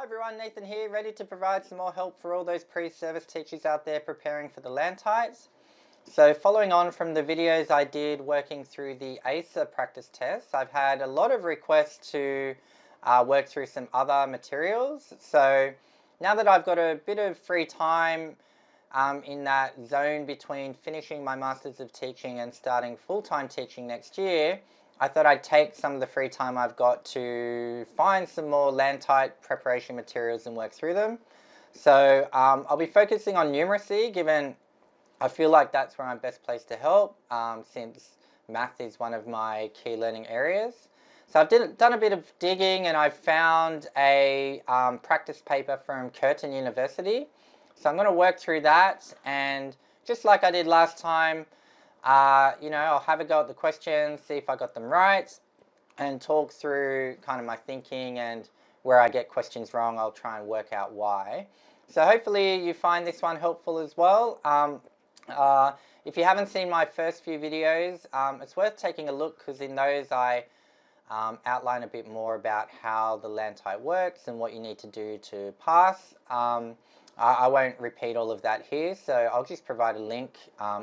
Hi everyone, Nathan here, ready to provide some more help for all those pre-service teachers out there preparing for the LANTITEs. So following on from the videos I did working through the ACER practice tests, I've had a lot of requests to work through some other materials. So now that I've got a bit of free time in that zone between finishing my Masters of Teaching and starting full-time teaching next year, I thought I'd take some of the free time I've got to find some more LANTITE preparation materials and work through them. So I'll be focusing on numeracy, given I feel like that's where I'm best placed to help, since math is one of my key learning areas. So I've done a bit of digging and I've found a practice paper from Curtin University. So I'm going to work through that, and just like I did last time, I'll have a go at the questions, see if I got them right, and talk through kind of my thinking, and where I get questions wrong, I'll try and work out why. So hopefully you find this one helpful as well. If you haven't seen my first few videos, it's worth taking a look, because in those I outline a bit more about how the LANTITE works and what you need to do to pass. I won't repeat all of that here, so I'll just provide a link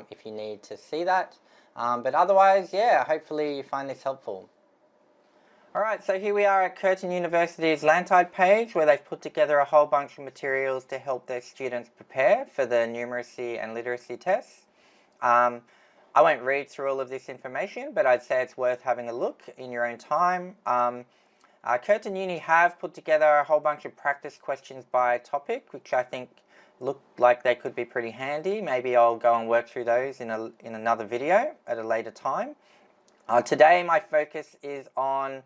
if you need to see that. But otherwise, yeah, hopefully you find this helpful. Alright, so here we are at Curtin University's LANTITE page, where they've put together a whole bunch of materials to help their students prepare for the numeracy and literacy tests. I won't read through all of this information, but I'd say it's worth having a look in your own time. Curtin Uni have put together a whole bunch of practice questions by topic, which I think look like they could be pretty handy. Maybe I'll go and work through those in another video at a later time. Today my focus is on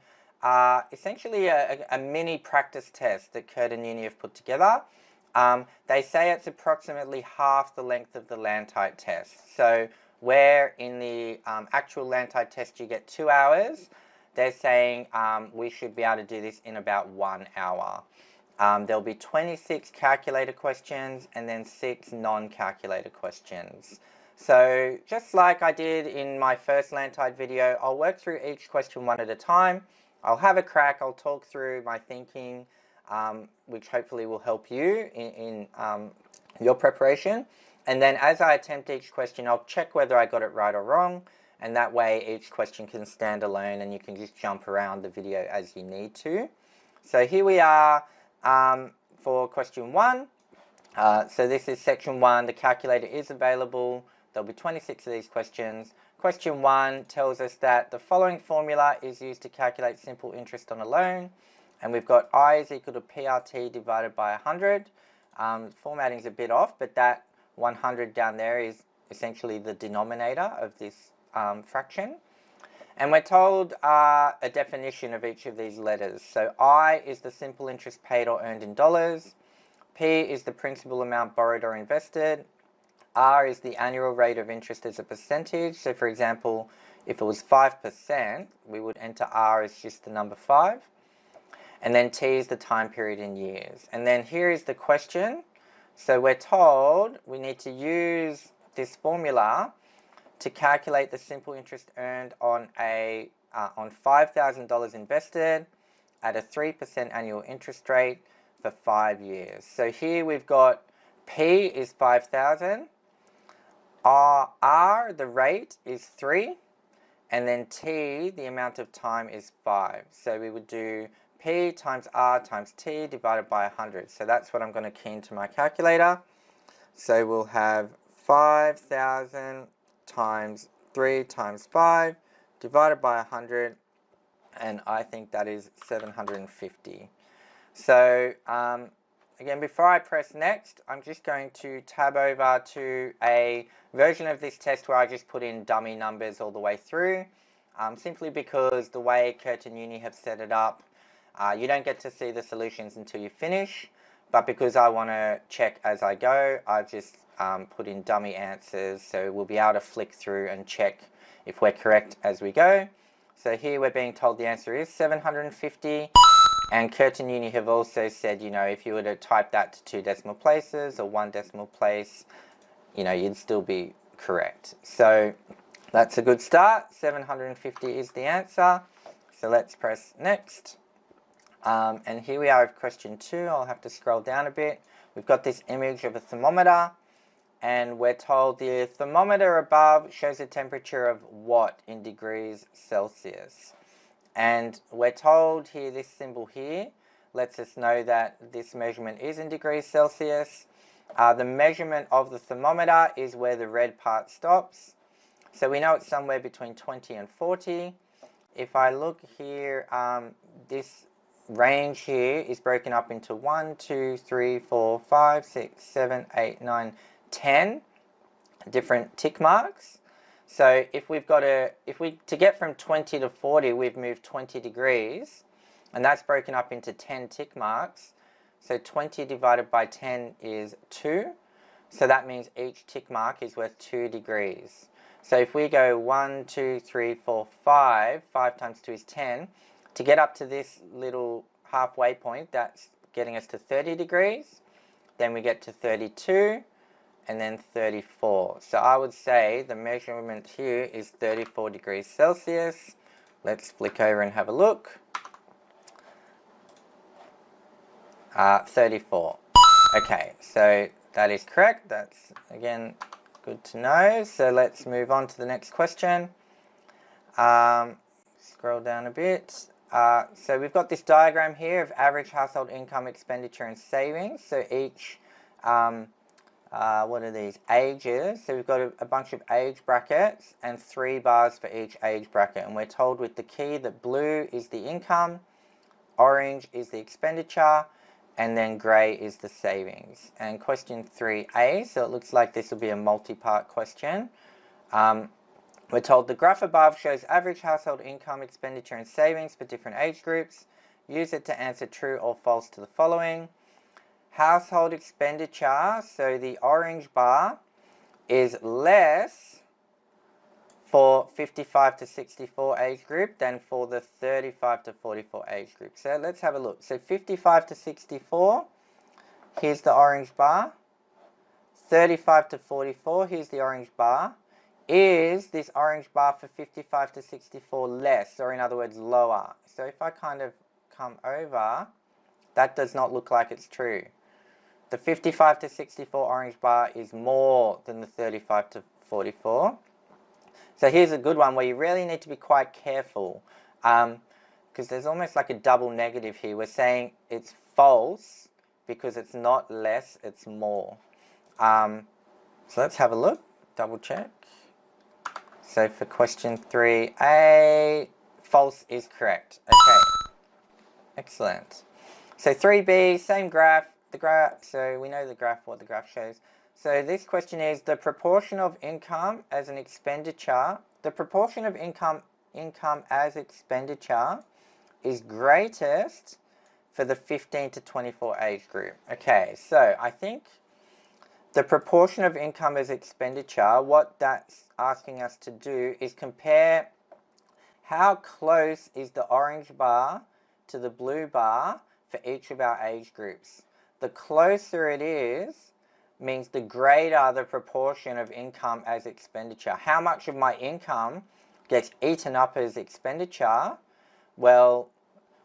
essentially a mini practice test that Curtin Uni have put together. They say it's approximately half the length of the LANTITE test. So where in the actual LANTITE test you get 2 hours, they're saying we should be able to do this in about 1 hour. There'll be 26 calculator questions and then 6 non-calculator questions. So just like I did in my first LANTITE video, I'll work through each question one at a time. I'll have a crack, I'll talk through my thinking, which hopefully will help you in your preparation. And then as I attempt each question, I'll check whether I got it right or wrong. And that way each question can stand alone and you can just jump around the video as you need to. So here we are for question 1. So this is section 1. The calculator is available. There'll be 26 of these questions. Question 1 tells us that the following formula is used to calculate simple interest on a loan. And we've got I is equal to PRT divided by 100. Formatting's a bit off, but that 100 down there is essentially the denominator of this fraction. And we're told a definition of each of these letters. So I is the simple interest paid or earned in dollars. P is the principal amount borrowed or invested. R is the annual rate of interest as a percentage. So for example, if it was 5%, we would enter R as just the number 5. And then T is the time period in years. And then here is the question. So we're told we need to use this formula to calculate the simple interest earned on $5,000 invested at a 3% annual interest rate for 5 years. So here we've got P is 5,000, R, the rate, is 3, and then T, the amount of time, is 5. So we would do P times R times T divided by 100. So that's what I'm going to key into my calculator. So we'll have 5,000 times 3 times 5 divided by 100, and I think that is 750. So again, before I press next, I'm just going to tab over to a version of this test where I just put in dummy numbers all the way through, simply because the way Curtin Uni have set it up, you don't get to see the solutions until you finish, but because I want to check as I go, I've just put in dummy answers, so we'll be able to flick through and check if we're correct as we go. So here we're being told the answer is 750, and Curtin Uni have also said, if you were to type that to 2 decimal places or 1 decimal place, you'd still be correct. So that's a good start. 750 is the answer. So let's press next. And here we are with question 2. I'll have to scroll down a bit. We've got this image of a thermometer, and we're told the thermometer above shows a temperature of what in degrees Celsius. And we're told here, this symbol here lets us know that this measurement is in degrees Celsius. The measurement of the thermometer is where the red part stops. So we know it's somewhere between 20 and 40. If I look here, this range here is broken up into 1, 2, 3, 4, 5, 6, 7, 8, 9, 10 different tick marks. So if we've got to get from 20 to 40, we've moved 20 degrees, and that's broken up into 10 tick marks. So 20 divided by 10 is 2. So that means each tick mark is worth 2 degrees. So if we go 1, 2, 3, 4, 5, 5 times 2 is 10. To get up to this little halfway point, that's getting us to 30 degrees. Then we get to 32, and then 34. So I would say the measurement here is 34 degrees Celsius. Let's flick over and have a look. 34. Okay, so that is correct. That's, again, good to know. So let's move on to the next question. Scroll down a bit. So we've got this diagram here of average household income, expenditure, and savings. So each, what are these? Ages. So we've got a bunch of age brackets and 3 bars for each age bracket. And we're told with the key that blue is the income, orange is the expenditure, and then grey is the savings. And question 3A, so it looks like this will be a multi-part question. We're told the graph above shows average household income, expenditure, and savings for different age groups. Use it to answer true or false to the following. Household expenditure, so the orange bar, is less for 55 to 64 age group than for the 35 to 44 age group. So let's have a look. So 55 to 64, here's the orange bar. 35 to 44, here's the orange bar. Is this orange bar for 55 to 64 less, or in other words lower? So if I kind of come over, that does not look like it's true. The 55 to 64 orange bar is more than the 35 to 44. So here's a good one where you really need to be quite careful, because there's almost like a double negative here. We're saying it's false because it's not less, it's more. So let's have a look, double check. So for question 3A, false is correct. Okay, excellent. So 3B, same graph. So we know the graph, what the graph shows. So this question is the proportion of income as an expenditure. The proportion of income as expenditure is greatest for the 15 to 24 age group. Okay, so I think the proportion of income as expenditure, what that's asking us to do is compare how close is the orange bar to the blue bar for each of our age groups. The closer it is, means the greater the proportion of income as expenditure. How much of my income gets eaten up as expenditure? Well,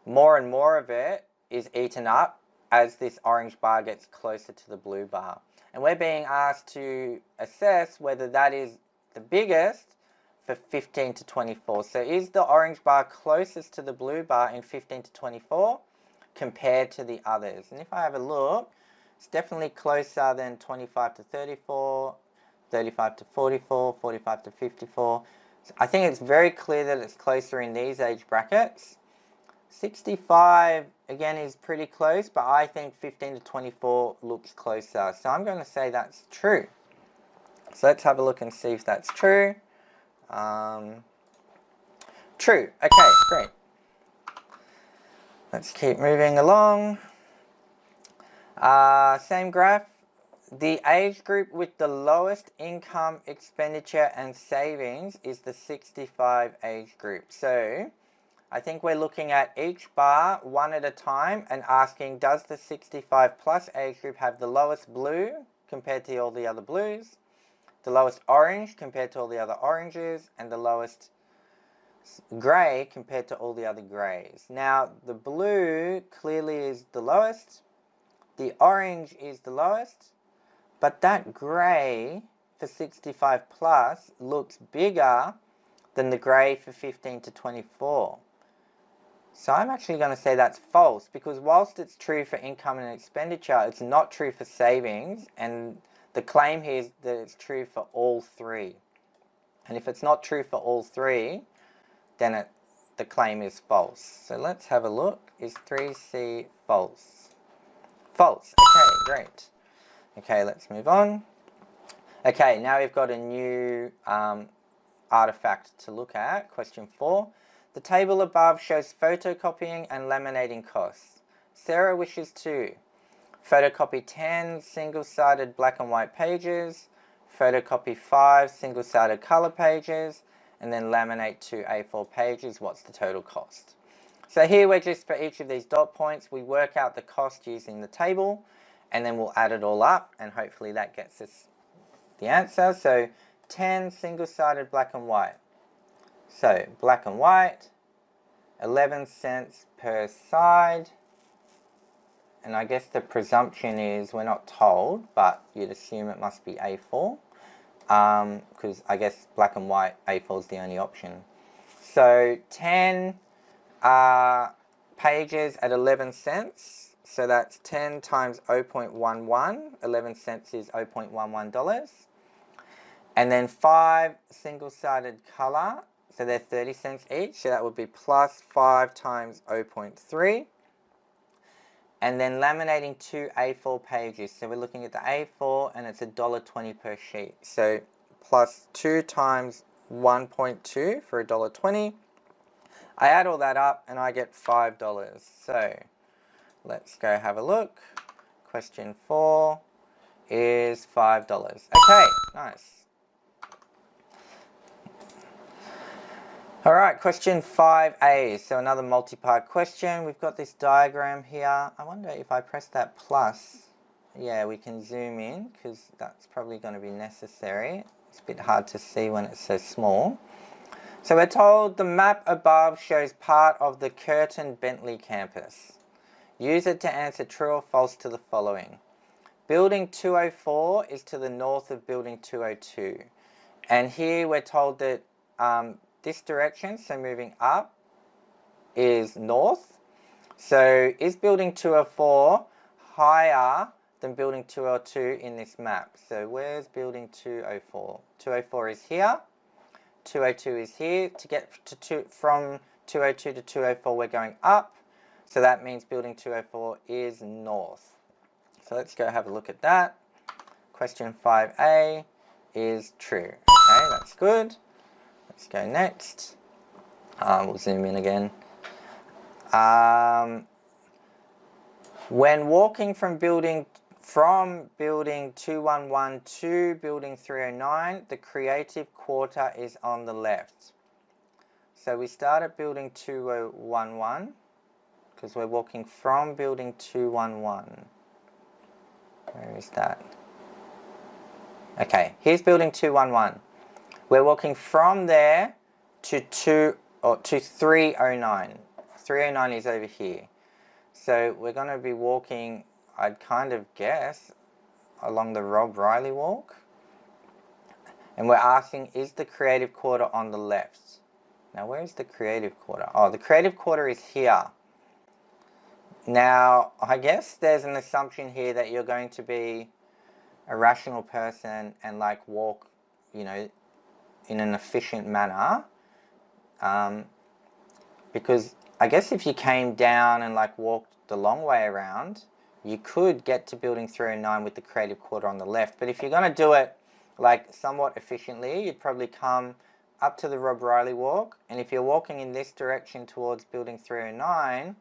more and more of it is eaten up as this orange bar gets closer to the blue bar. And we're being asked to assess whether that is the biggest for 15 to 24. So is the orange bar closest to the blue bar in 15 to 24 compared to the others? And if I have a look, it's definitely closer than 25 to 34, 35 to 44, 45 to 54. So I think it's very clear that it's closer in these age brackets. 65, again, is pretty close, but I think 15 to 24 looks closer. So I'm going to say that's true. So let's have a look and see if that's true. True. Okay, great. Let's keep moving along. Same graph. The age group with the lowest income, expenditure, and savings is the 65 age group. So I think we're looking at each bar one at a time and asking, does the 65 plus age group have the lowest blue compared to all the other blues, the lowest orange compared to all the other oranges, and the lowest grey compared to all the other greys. Now, the blue clearly is the lowest, the orange is the lowest, but that grey for 65 plus looks bigger than the grey for 15 to 24. So I'm actually going to say that's false, because whilst it's true for income and expenditure, it's not true for savings, and the claim here is that it's true for all three. And if it's not true for all three, then the claim is false. So let's have a look. Is 3C false? False. Okay, great. Okay, let's move on. Okay, now we've got a new artifact to look at. Question 4. The table above shows photocopying and laminating costs. Sarah wishes to photocopy 10 single-sided black and white pages, photocopy 5 single-sided color pages, and then laminate 2 A4 pages. What's the total cost? So here we're just, for each of these dot points, we work out the cost using the table, and then we'll add it all up, and hopefully that gets us the answer. So 10 single-sided black and white. So black and white, 11 cents per side. And I guess the presumption is, we're not told, but you'd assume it must be A4. Because I guess black and white, A4 is the only option. So 10 pages at 11 cents. So that's 10 times 0.11. 11 cents is $0.11. And then 5 single-sided color. So they're 30 cents each. So that would be plus 5 times 0.3. And then laminating 2 A4 pages. So we're looking at the A4, and it's $1.20 per sheet. So plus 2 times 1.2 for $1.20. I add all that up and I get $5. So let's go have a look. Question 4 is $5. Okay, nice. Alright, question 5A, so another multi-part question. We've got this diagram here. I wonder if I press that plus, yeah, we can zoom in, because that's probably going to be necessary. It's a bit hard to see when it's so small. So we're told the map above shows part of the Curtin Bentley campus. Use it to answer true or false to the following. Building 204 is to the north of Building 202. And here we're told that this direction, so moving up, is north. So is Building 204 higher than Building 202 in this map? So where's Building 204? 204 is here. 202 is here. To get from 202 to 204, we're going up. So that means Building 204 is north. So let's go have a look at that. Question 5A is true. Okay, that's good. Let's go next. We'll zoom in again. When walking from building 211 to building 309, the creative quarter is on the left. So we start at building 2011 because we're walking from building 211. Where is that? Okay, here's building 211. We're walking from there to 309. 309 is over here. So we're going to be walking, I'd kind of guess, along the Rob Riley walk. And we're asking, is the creative quarter on the left? Now, where is the creative quarter? Oh, the creative quarter is here. Now, I guess there's an assumption here that you're going to be a rational person and like walk, you know, in an efficient manner. Because I guess if you came down and like walked the long way around, you could get to building 309 with the creative quarter on the left. But if you're going to do it like somewhat efficiently, you'd probably come up to the Rob Riley walk, and if you're walking in this direction towards building 309,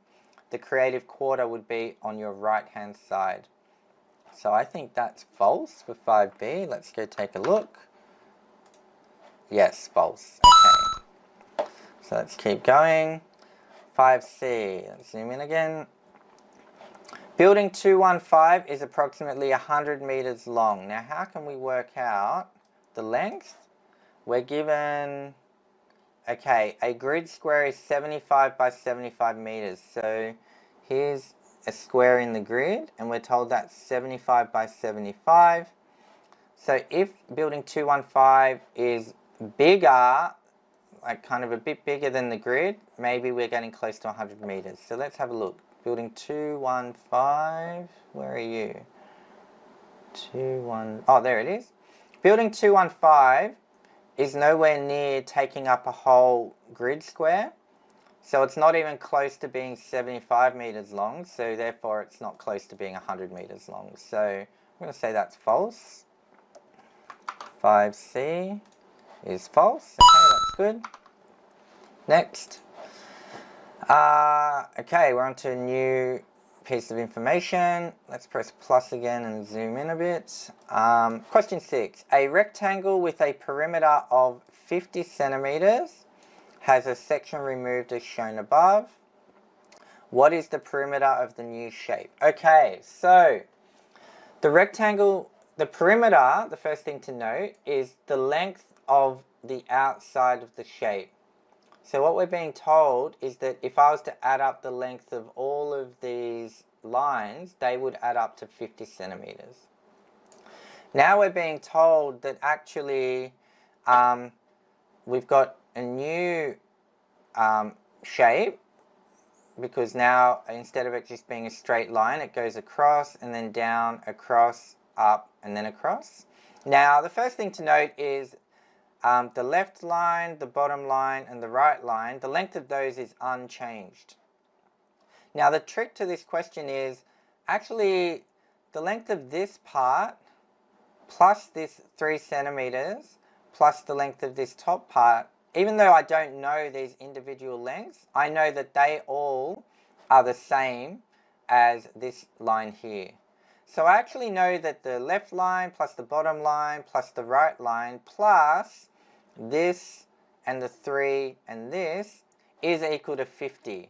the creative quarter would be on your right hand side. So I think that's false for 5B. Let's go take a look. Yes, false. Okay. So let's keep going. 5C. Let's zoom in again. Building 215 is approximately 100 meters long. Now, how can we work out the length? We're given Okay, a grid square is 75 by 75 meters. So here's a square in the grid, and we're told that's 75 by 75. So if building 215 is bigger, like kind of a bit bigger than the grid, maybe we're getting close to 100 meters. So let's have a look. Building 215, where are you? Oh, there it is. Building 215 is nowhere near taking up a whole grid square. So it's not even close to being 75 meters long. So therefore it's not close to being 100 meters long. So I'm going to say that's false. 5C is false. Okay, that's good. Next. Okay, we're on to a new piece of information. Let's press plus again and zoom in a bit. Question 6. A rectangle with a perimeter of 50 centimeters has a section removed as shown above. What is the perimeter of the new shape? Okay, so the rectangle, the perimeter, the first thing to note is the length of the outside of the shape. So what we're being told is that if I was to add up the length of all of these lines, they would add up to 50 centimeters. Now we're being told that actually we've got a new shape, because now instead of it just being a straight line, it goes across and then down, across, up, and then across. Now the first thing to note is the left line, the bottom line, and the right line, the length of those is unchanged. Now the trick to this question is actually the length of this part plus this 3 centimeters plus the length of this top part, even though I don't know these individual lengths, I know that they all are the same as this line here. So I actually know that the left line plus the bottom line plus the right line plus this and the 3 and this is equal to 50.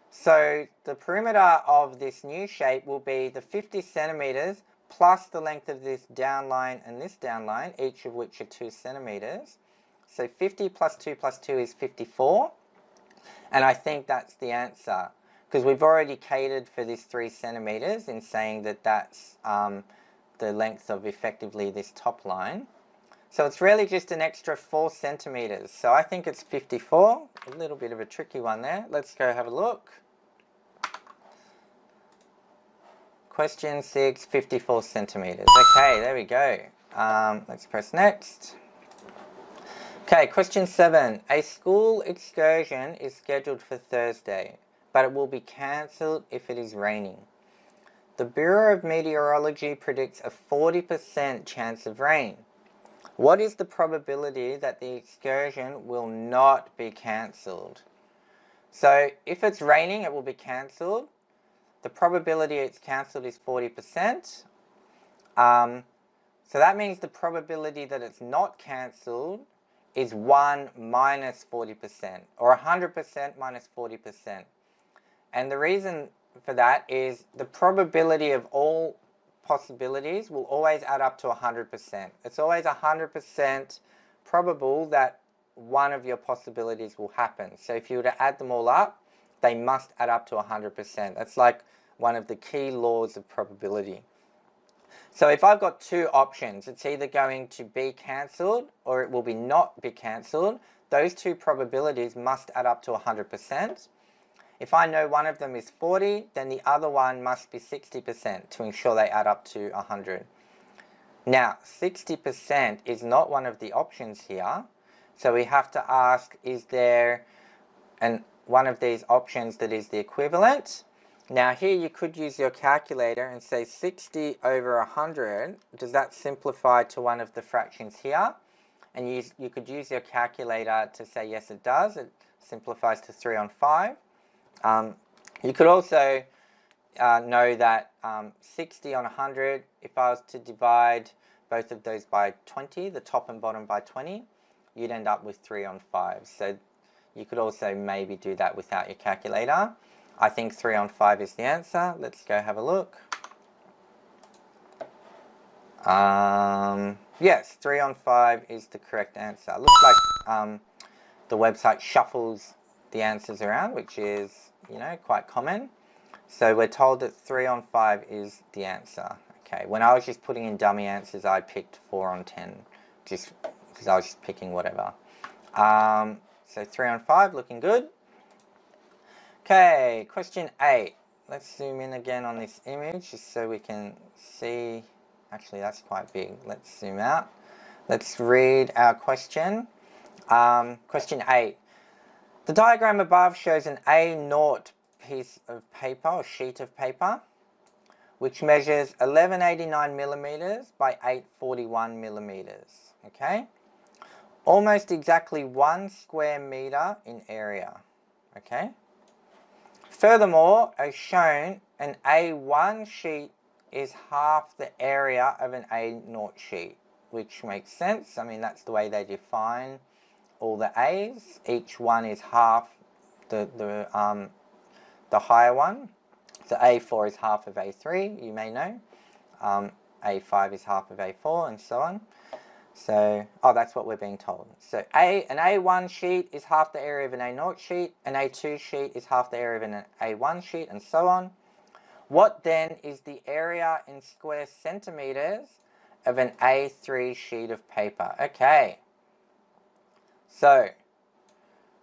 So the perimeter of this new shape will be the 50 centimeters plus the length of this down line and this down line, each of which are 2 centimeters. So 50 plus 2 plus 2 is 54. And I think that's the answer, because we've already catered for this 3 centimeters in saying that that's the length of effectively this top line. So it's really just an extra 4 centimeters. So I think it's 54. A little bit of a tricky one there. Let's go have a look. Question 6, 54 centimeters. Okay, there we go. Let's press next. Okay, question 7. A school excursion is scheduled for Thursday, but it will be cancelled if it is raining. The Bureau of Meteorology predicts a 40% chance of rain. What is the probability that the excursion will not be cancelled? So if it's raining, it will be cancelled. The probability it's cancelled is 40%. So that means the probability that it's not cancelled is 1 minus 40%, or 100% minus 40%. And the reason for that is the probability of all possibilities will always add up to 100%. It's always 100% probable that one of your possibilities will happen. So if you were to add them all up, they must add up to 100%. That's like one of the key laws of probability. So if I've got two options, it's either going to be cancelled or it will be not be cancelled. Those two probabilities must add up to 100%. If I know one of them is 40, then the other one must be 60% to ensure they add up to 100. Now, 60% is not one of the options here. So we have to ask, is there one of these options that is the equivalent? Now here you could use your calculator and say 60 over 100. Does that simplify to one of the fractions here? And you could use your calculator to say yes, it does. It simplifies to 3 on 5. You could also know that 60 on 100, if I was to divide both of those by 20, the top and bottom by 20, you'd end up with 3 on 5. So you could also maybe do that without your calculator. I think 3 on 5 is the answer. Let's go have a look. Yes, 3 on 5 is the correct answer. Looks like the website shuffles the answers around, which is, you know, quite common. So we're told that 3 on 5 is the answer. Okay, when I was just putting in dummy answers, I picked 4 on 10, just because I was just picking whatever. So 3 on 5, looking good. Okay, question 8. Let's zoom in again on this image, just so we can see. Actually, that's quite big. Let's zoom out. Let's read our question. Question 8. The diagram above shows an A0 piece of paper or sheet of paper which measures 1189 millimeters by 841 millimeters. Okay? Almost exactly 1 square meter in area. Okay? Furthermore, as shown, an A1 sheet is half the area of an A0 sheet, which makes sense. I mean, that's the way they define all the A's. Each one is half the higher one. So A4 is half of A3, you may know. A5 is half of A4, and so on. So, that's what we're being told. So an A1 sheet is half the area of an A0 sheet, an A2 sheet is half the area of an A1 sheet, and so on. What then is the area in square centimeters of an A3 sheet of paper? Okay. So,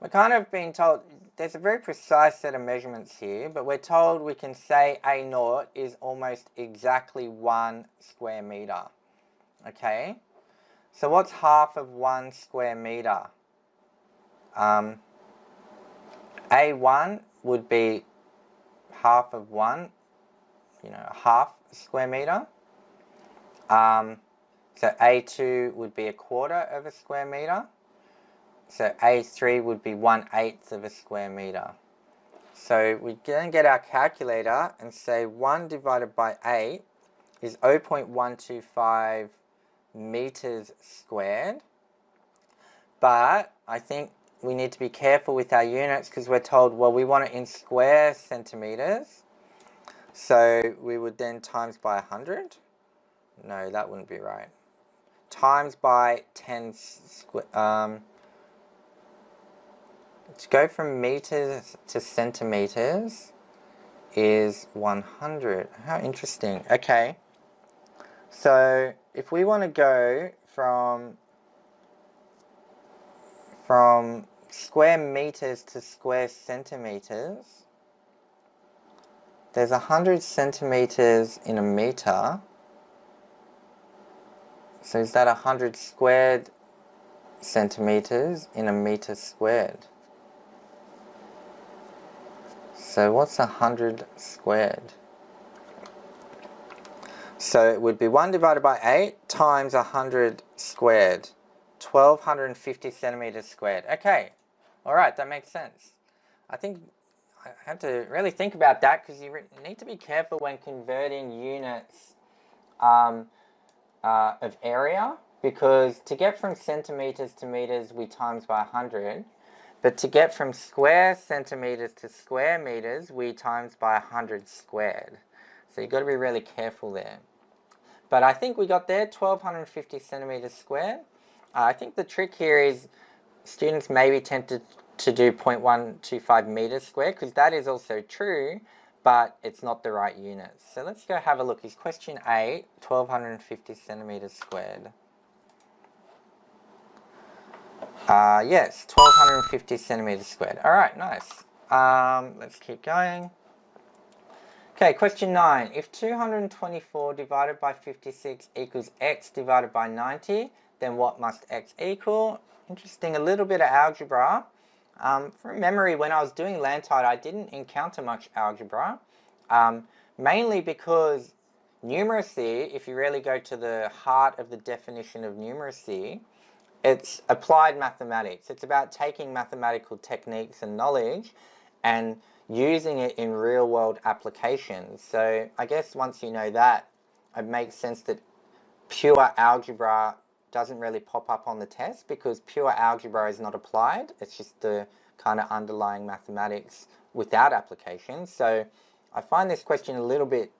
we're kind of being told, there's a very precise set of measurements here, but we're told we can say A0 is almost exactly 1 square meter. Okay? So what's half of 1 square meter? A1 would be half of 1, you know, half a square meter. So A2 would be a quarter of a square meter. So A3 would be 1/8 of a square meter. So we're going to get our calculator and say 1 divided by 8 is 0.125 meters squared. But I think we need to be careful with our units because we're told, well, we want it in square centimeters. So we would then times by 100. No, that wouldn't be right. Times by 10 square. To go from meters to centimeters is 100. How interesting. Okay. So if we want to go from square meters to square centimeters, there's 100 centimeters in a meter. So is that 100 squared centimeters in a meter squared? So what's 100 squared? So it would be 1 divided by 8 times 100 squared. 1250 centimeters squared. Okay. Alright, that makes sense. I think I had to really think about that because you need to be careful when converting units of area, because to get from centimeters to meters we times by 100, but to get from square centimeters to square meters we times by 100 squared. So you've got to be really careful there. But I think we got there, 1250 centimeters squared. I think the trick here is students may be tempted to do 0.125 meters squared, because that is also true, but it's not the right units. So let's go have a look. Is question 8, 1250 centimeters squared? Yes, 1250 centimeters squared. Alright, nice. Let's keep going. Okay, question 9. If 224 divided by 56 equals x divided by 90, then what must x equal? Interesting, a little bit of algebra. From memory, when I was doing LANTITE, I didn't encounter much algebra. Mainly because numeracy, if you really go to the heart of the definition of numeracy, it's applied mathematics. It's about taking mathematical techniques and knowledge and using it in real-world applications. So I guess once you know that, it makes sense that pure algebra doesn't really pop up on the test, because pure algebra is not applied. It's just the kind of underlying mathematics without application. So I find this question a little bit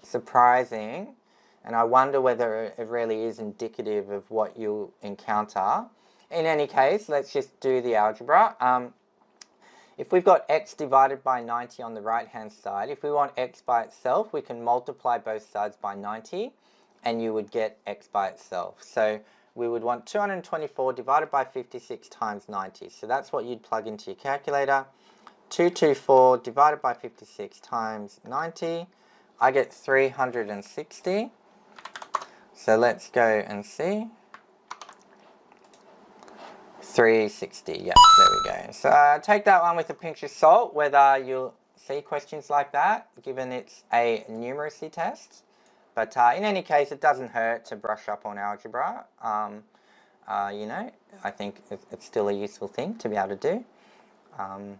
surprising, and I wonder whether it really is indicative of what you'll encounter in any case, let's just do the algebra. If we've got x divided by 90 on the right-hand side, if we want x by itself, we can multiply both sides by 90, and you would get x by itself. So we would want 224 divided by 56 times 90. So that's what you'd plug into your calculator. 224 divided by 56 times 90. I get 360. So let's go and see. 360, yeah, there we go. So take that one with a pinch of salt, whether you'll see questions like that, given it's a numeracy test. But in any case, it doesn't hurt to brush up on algebra. You know, I think it's still a useful thing to be able to do. All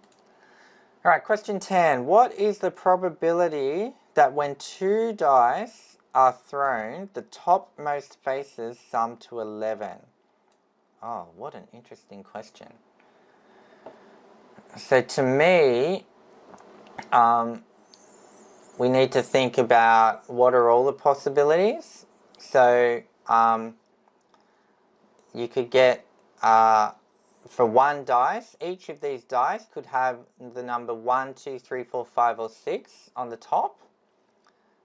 right, question 10. What is the probability that when two dice are thrown, the topmost faces sum to 11? Oh, what an interesting question. So to me, we need to think about what are all the possibilities. So you could get, for one dice, each of these dice could have the number 1, 2, 3, 4, 5, or 6 on the top.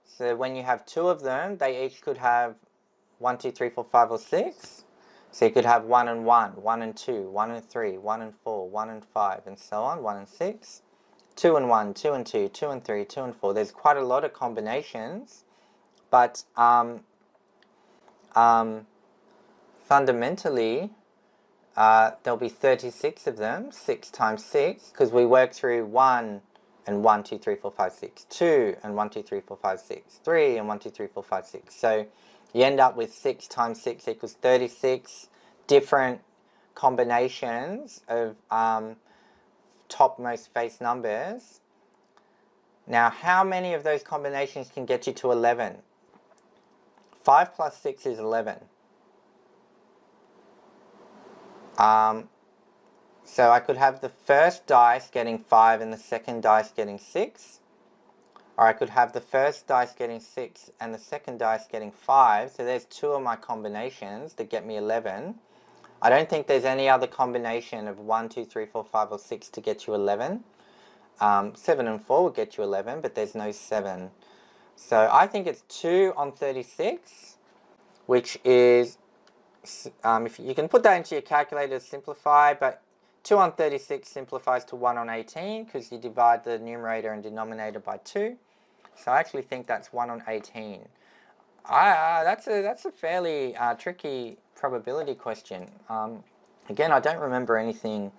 So when you have two of them, they each could have 1, 2, 3, 4, 5, or 6. So you could have 1 and 1, 1 and 2, 1 and 3, 1 and 4, 1 and 5, and so on, 1 and 6. 2 and 1, 2 and 2, 2 and 3, 2 and 4. There's quite a lot of combinations, but fundamentally, there'll be 36 of them, 6 times 6, because we work through 1 and 1, 2, 3, 4, 5, 6, 2 and 1, 2, 3, 4, 5, 6, 3 and 1, 2, 3, 4, 5, 6. So you end up with 6 times 6 equals 36 different combinations of topmost face numbers. Now, how many of those combinations can get you to 11? 5 plus 6 is 11. So I could have the first dice getting 5 and the second dice getting 6. Or I could have the first dice getting 6 and the second dice getting 5. So there's two of my combinations that get me 11. I don't think there's any other combination of 1, 2, 3, 4, 5, or 6 to get you 11. 7 and 4 will get you 11, but there's no 7. So I think it's 2 on 36, which is, if you can put that into your calculator to simplify, but 2 on 36 simplifies to 1 on 18 because you divide the numerator and denominator by 2. So I actually think that's 1 on 18. That's a fairly tricky probability question. Again, I don't remember anything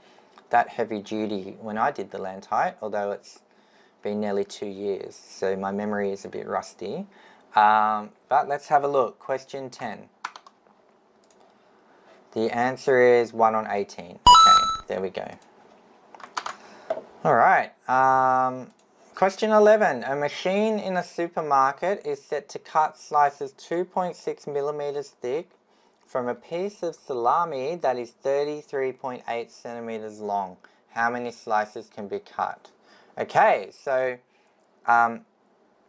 that heavy duty when I did the LANTITE, although it's been nearly 2 years, so my memory is a bit rusty. But let's have a look. Question 10. The answer is 1 on 18. Okay, there we go. Alright, question 11. A machine in a supermarket is set to cut slices 2.6 millimeters thick from a piece of salami that is 33.8 centimeters long. How many slices can be cut? Okay, so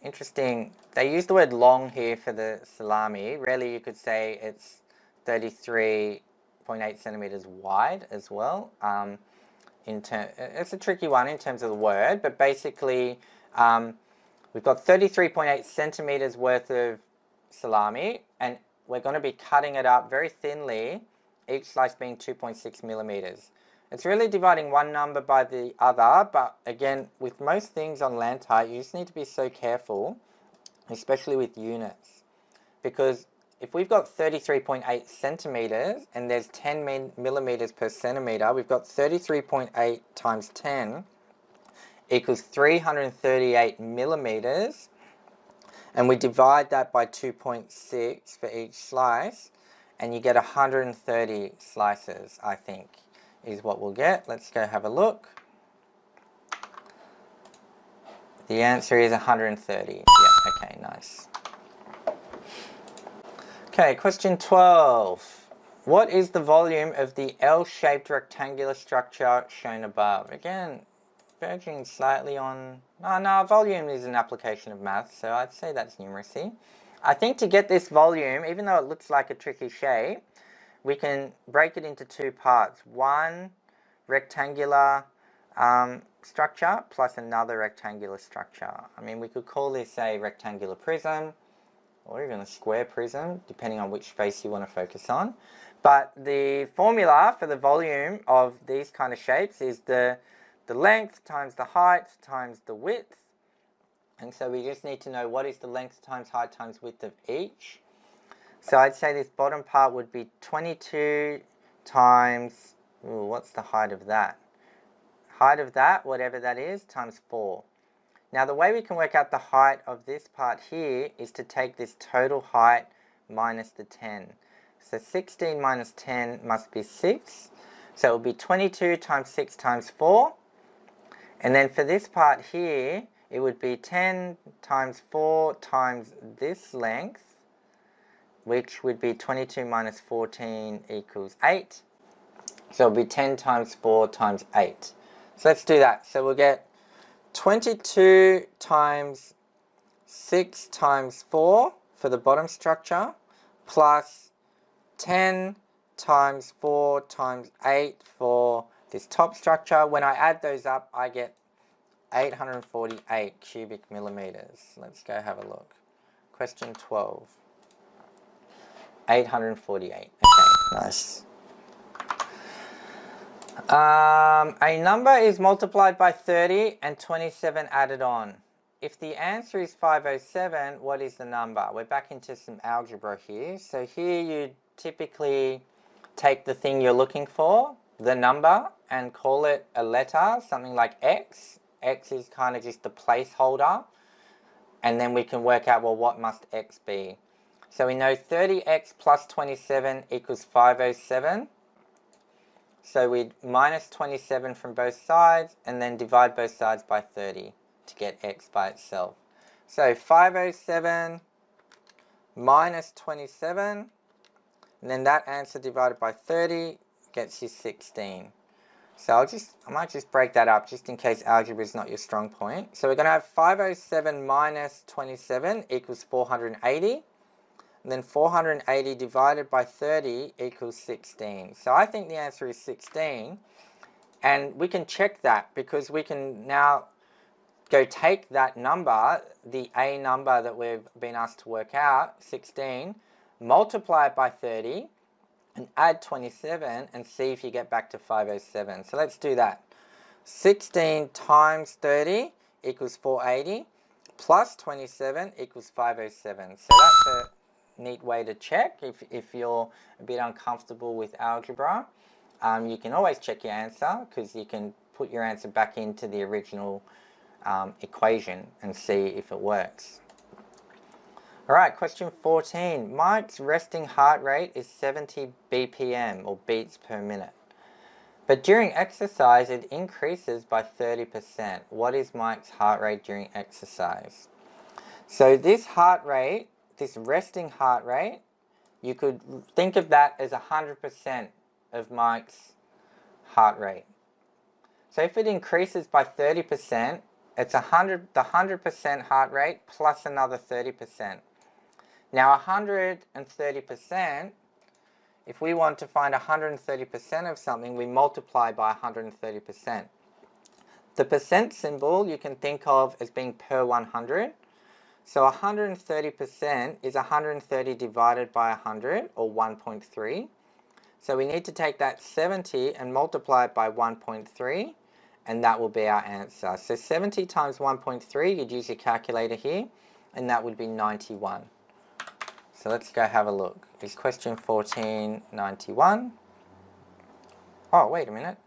interesting. They use the word long here for the salami. Really, you could say it's 33.8 centimeters wide as well. It's a tricky one in terms of the word, but basically we've got 33.8 centimeters worth of salami, and we're going to be cutting it up very thinly, each slice being 2.6 millimeters. It's really dividing one number by the other, but again, with most things on LANTITE, you just need to be so careful, especially with units, because if we've got 33.8 centimeters and there's 10 millimeters per centimeter, we've got 33.8 times 10 equals 338 millimeters, and we divide that by 2.6 for each slice, and you get 130 slices, I think, is what we'll get. Let's go have a look. The answer is 130. Yeah, okay, nice. Okay, question 12. What is the volume of the L-shaped rectangular structure shown above? Again, verging slightly on... No, volume is an application of math, so I'd say that's numeracy. I think to get this volume, even though it looks like a tricky shape, we can break it into two parts. One rectangular structure plus another rectangular structure. I mean, we could call this a rectangular prism or even a square prism, depending on which face you want to focus on. But the formula for the volume of these kind of shapes is the length times the height times the width. And so we just need to know what is the length times height times width of each. So I'd say this bottom part would be 22 times, what's the height of that? Height of that, whatever that is, times 4. Now the way we can work out the height of this part here is to take this total height minus the 10. So 16 minus 10 must be 6. So it will be 22 times 6 times 4. And then for this part here, it would be 10 times 4 times this length, which would be 22 minus 14 equals 8. So it will be 10 times 4 times 8. So let's do that. So we'll get 22 times 6 times 4 for the bottom structure, plus 10 times 4 times 8 for this top structure. When I add those up, I get 848 cubic millimeters. Let's go have a look. Question 12. 848. Okay, nice. A number is multiplied by 30 and 27 added on. If the answer is 507, what is the number? We're back into some algebra here. So here you typically take the thing you're looking for, the number, and call it a letter, something like x. X is kind of just the placeholder. And then we can work out, well, what must x be? So we know 30x plus 27 equals 507. So we minus 27 from both sides and then divide both sides by 30 to get x by itself. So 507 minus 27, and then that answer divided by 30 gets you 16. So I might just break that up just in case algebra is not your strong point. So we're going to have 507 minus 27 equals 480. And then 480 divided by 30 equals 16. So I think the answer is 16. And we can check that because we can now go take that number, the A number that we've been asked to work out, 16, multiply it by 30, and add 27 and see if you get back to 507. So let's do that. 16 times 30 equals 480, plus 27 equals 507. So that's a neat way to check if you're a bit uncomfortable with algebra. You can always check your answer because you can put your answer back into the original equation and see if it works. Alright, question 14. Mike's resting heart rate is 70 BPM or beats per minute. But during exercise it increases by 30%. What is Mike's heart rate during exercise? So this heart rate, this resting heart rate, you could think of that as 100% of Mike's heart rate. So if it increases by 30%, it's the 100% heart rate plus another 30%. Now 130%, if we want to find 130% of something, we multiply by 130%. The percent symbol you can think of as being per 100. So 130% is 130 divided by 100, or 1.3. So we need to take that 70 and multiply it by 1.3, and that will be our answer. So 70 times 1.3, you'd use your calculator here, and that would be 91. So let's go have a look. Is question 14 91? Oh, wait a minute.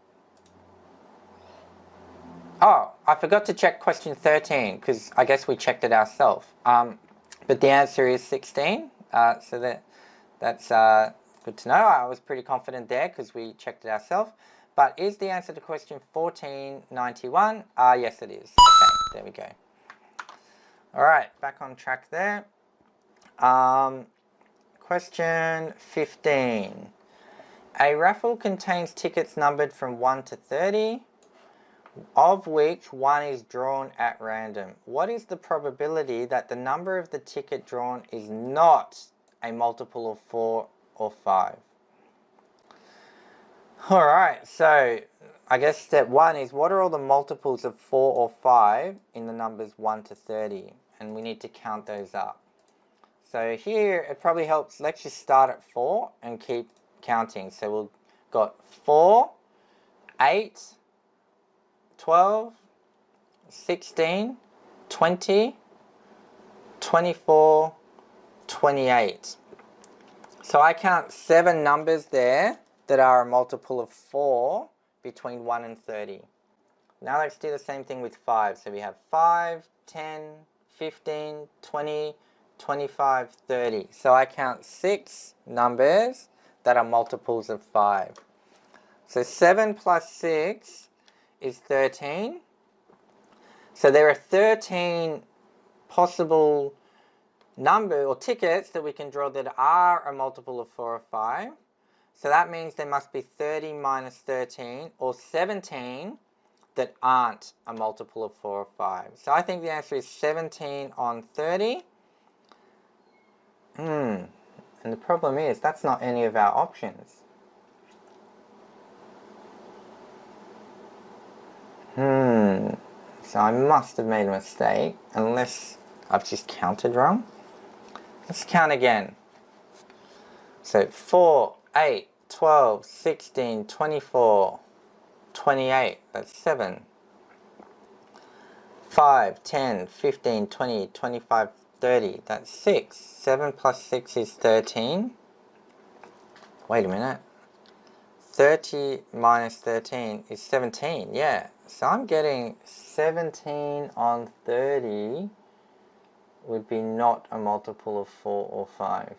Oh, I forgot to check question 13 because I guess we checked it ourselves. But the answer is 16. So that's good to know. I was pretty confident there because we checked it ourselves. But is the answer to question 1491? Yes, it is. Okay, there we go. All right, back on track there. Question 15. A raffle contains tickets numbered from 1 to 30. Of which one is drawn at random. What is the probability that the number of the ticket drawn is not a multiple of 4 or 5? Alright, so I guess step 1 is what are all the multiples of 4 or 5 in the numbers 1 to 30? And we need to count those up. So here it probably helps, let's just start at 4 and keep counting. So we've got 4, 8, 12, 16, 20, 24, 28. So I count 7 numbers there that are a multiple of 4 between 1 and 30. Now let's do the same thing with 5. So we have 5, 10, 15, 20, 25, 30. So I count 6 numbers that are multiples of 5. So 7 plus 6 is 13. So there are 13 possible number or tickets that we can draw that are a multiple of 4 or 5. So that means there must be 30 minus 13 or 17 that aren't a multiple of 4 or 5. So I think the answer is 17 on 30. And the problem is that's not any of our options. So I must have made a mistake, unless I've just counted wrong. Let's count again. So 4, 8, 12, 16, 24, 28, that's 7. 5, 10, 15, 20, 25, 30, that's 6. 7 plus 6 is 13. Wait a minute. 30 minus 13 is 17, yeah. So I'm getting 17 on 30 would be not a multiple of 4 or 5.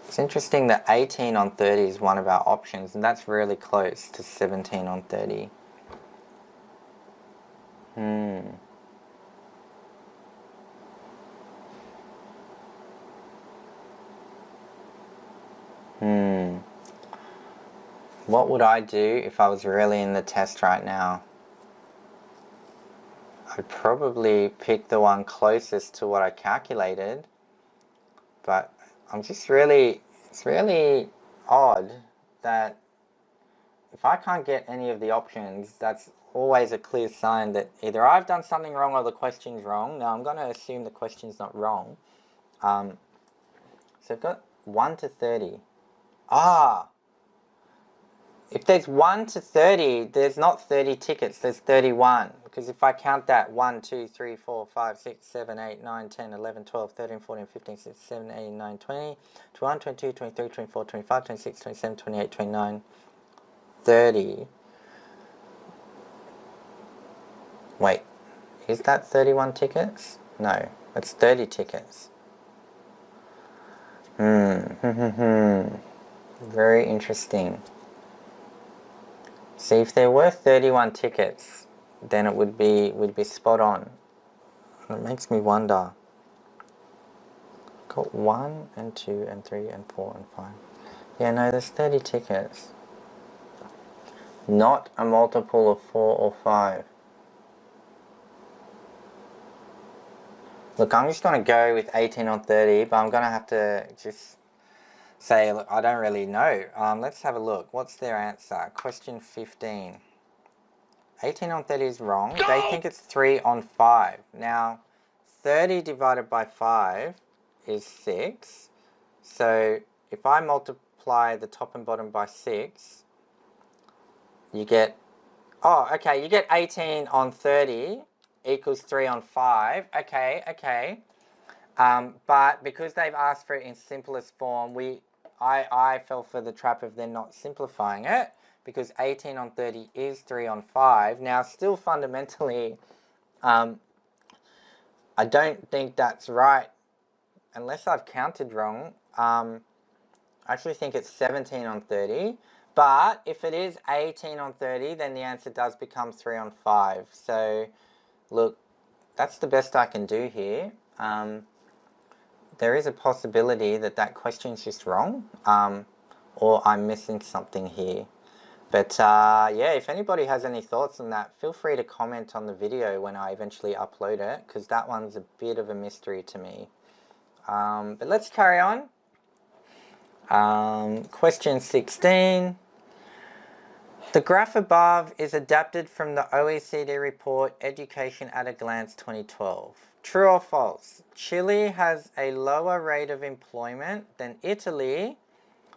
It's interesting that 18 on 30 is one of our options, and that's really close to 17 on 30. What would I do if I was really in the test right now? I'd probably pick the one closest to what I calculated, but it's really odd that if I can't get any of the options, that's always a clear sign that either I've done something wrong or the question's wrong. Now I'm going to assume the question's not wrong. So I've got 1 to 30. If there's 1 to 30, there's not 30 tickets, there's 31. Because if I count that 1, 2, 3, 4, 5, 6, 7, 8, 9, 10, 11, 12, 13, 14, 15, 16, 17, 18, 19, 20, 21, 22, 23, 24, 25, 26, 27, 28, 29, 30. Wait, is that 31 tickets? No, it's 30 tickets. Very interesting. See, if there were 31 tickets, then it would be spot on. And it makes me wonder. Got 1 and 2 and 3 and 4 and 5. Yeah, no, there's 30 tickets. Not a multiple of 4 or 5. Look, I'm just going to go with 18 on 30, but I'm going to have to just say, look, I don't really know. Let's have a look. What's their answer? Question 15. 18 on 30 is wrong. They think it's 3 on 5. Now, 30 divided by 5 is 6. So, if I multiply the top and bottom by 6, you get, you get 18 on 30 equals 3 on 5. Okay. But because they've asked for it in simplest form, I fell for the trap of them not simplifying it, because 18 on 30 is 3 on 5. Now, still fundamentally, I don't think that's right, unless I've counted wrong. I actually think it's 17 on 30. But if it is 18 on 30, then the answer does become 3 on 5. So, look, that's the best I can do here. There is a possibility that that question's just wrong, or I'm missing something here. But yeah, if anybody has any thoughts on that, feel free to comment on the video when I eventually upload it, because that one's a bit of a mystery to me. But let's carry on. Question 16. The graph above is adapted from the OECD report Education at a Glance 2012. True or false? Chile has a lower rate of employment than Italy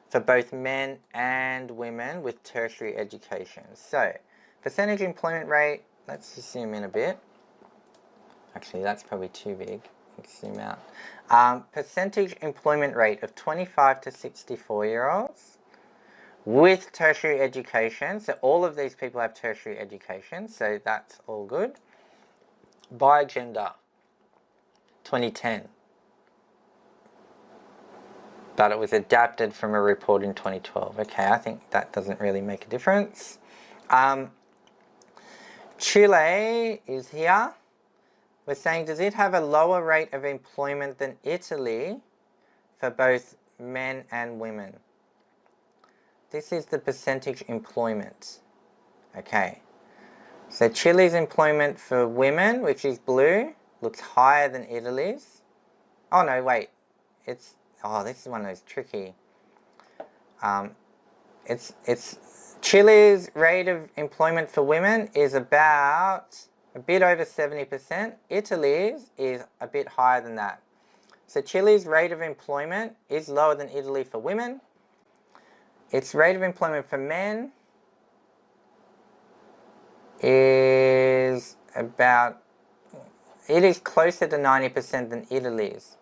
for both men and women with tertiary education. So, percentage employment rate, let's just zoom in a bit. Actually, that's probably too big. Let's zoom out. Percentage employment rate of 25 to 64-year-olds with tertiary education. So all of these people have tertiary education, so that's all good. By gender, 2010. But it was adapted from a report in 2012. Okay, I think that doesn't really make a difference. Chile is here. We're saying, does it have a lower rate of employment than Italy for both men and women? This is the percentage employment. Okay. So Chile's employment for women, which is blue, looks higher than Italy's. Oh no, wait. This is one of those tricky. It's Chile's rate of employment for women is about a bit over 70%. Italy's is a bit higher than that. So Chile's rate of employment is lower than Italy for women. Its rate of employment for men is about, it is closer to 90% than Italy's.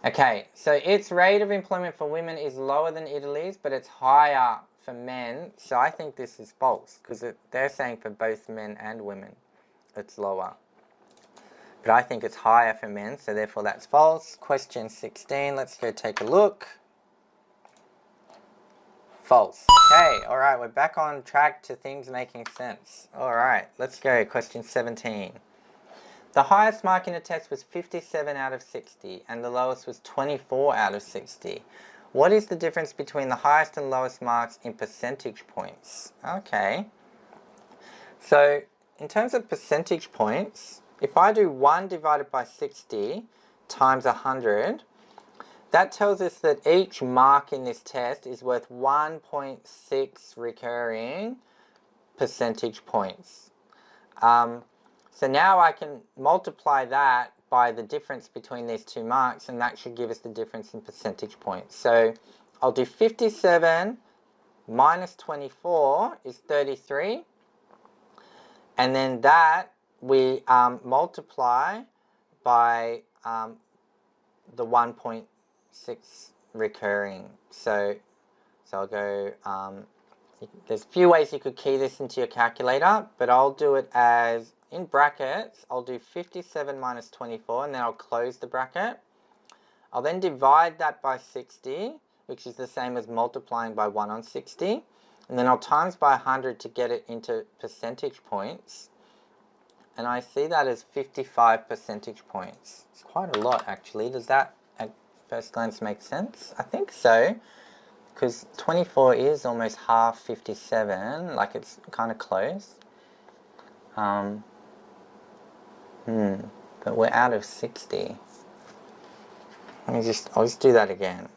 Okay, so its rate of employment for women is lower than Italy's, but it's higher for men. So I think this is false, because they're saying for both men and women it's lower. But I think it's higher for men, so therefore that's false. Question 16, let's go take a look. False. Okay, alright, we're back on track to things making sense. Alright, let's go. Question 17. The highest mark in the test was 57 out of 60, and the lowest was 24 out of 60. What is the difference between the highest and lowest marks in percentage points? Okay. So, in terms of percentage points, if I do 1 divided by 60 times 100, that tells us that each mark in this test is worth 1.6 recurring percentage points. So now I can multiply that by the difference between these two marks, and that should give us the difference in percentage points. So I'll do 57 minus 24 is 33. And then that we multiply by the 1.6 recurring. So I'll go, there's a few ways you could key this into your calculator, but I'll do it as, in brackets, I'll do 57 minus 24, and then I'll close the bracket. I'll then divide that by 60, which is the same as multiplying by 1 on 60. And then I'll times by 100 to get it into percentage points. And I see that as 55 percentage points. It's quite a lot, actually. Does that, at first glance, make sense? I think so. Because 24 is almost half 57. Like, it's kind of close. But we're out of 60. I'll just do that again.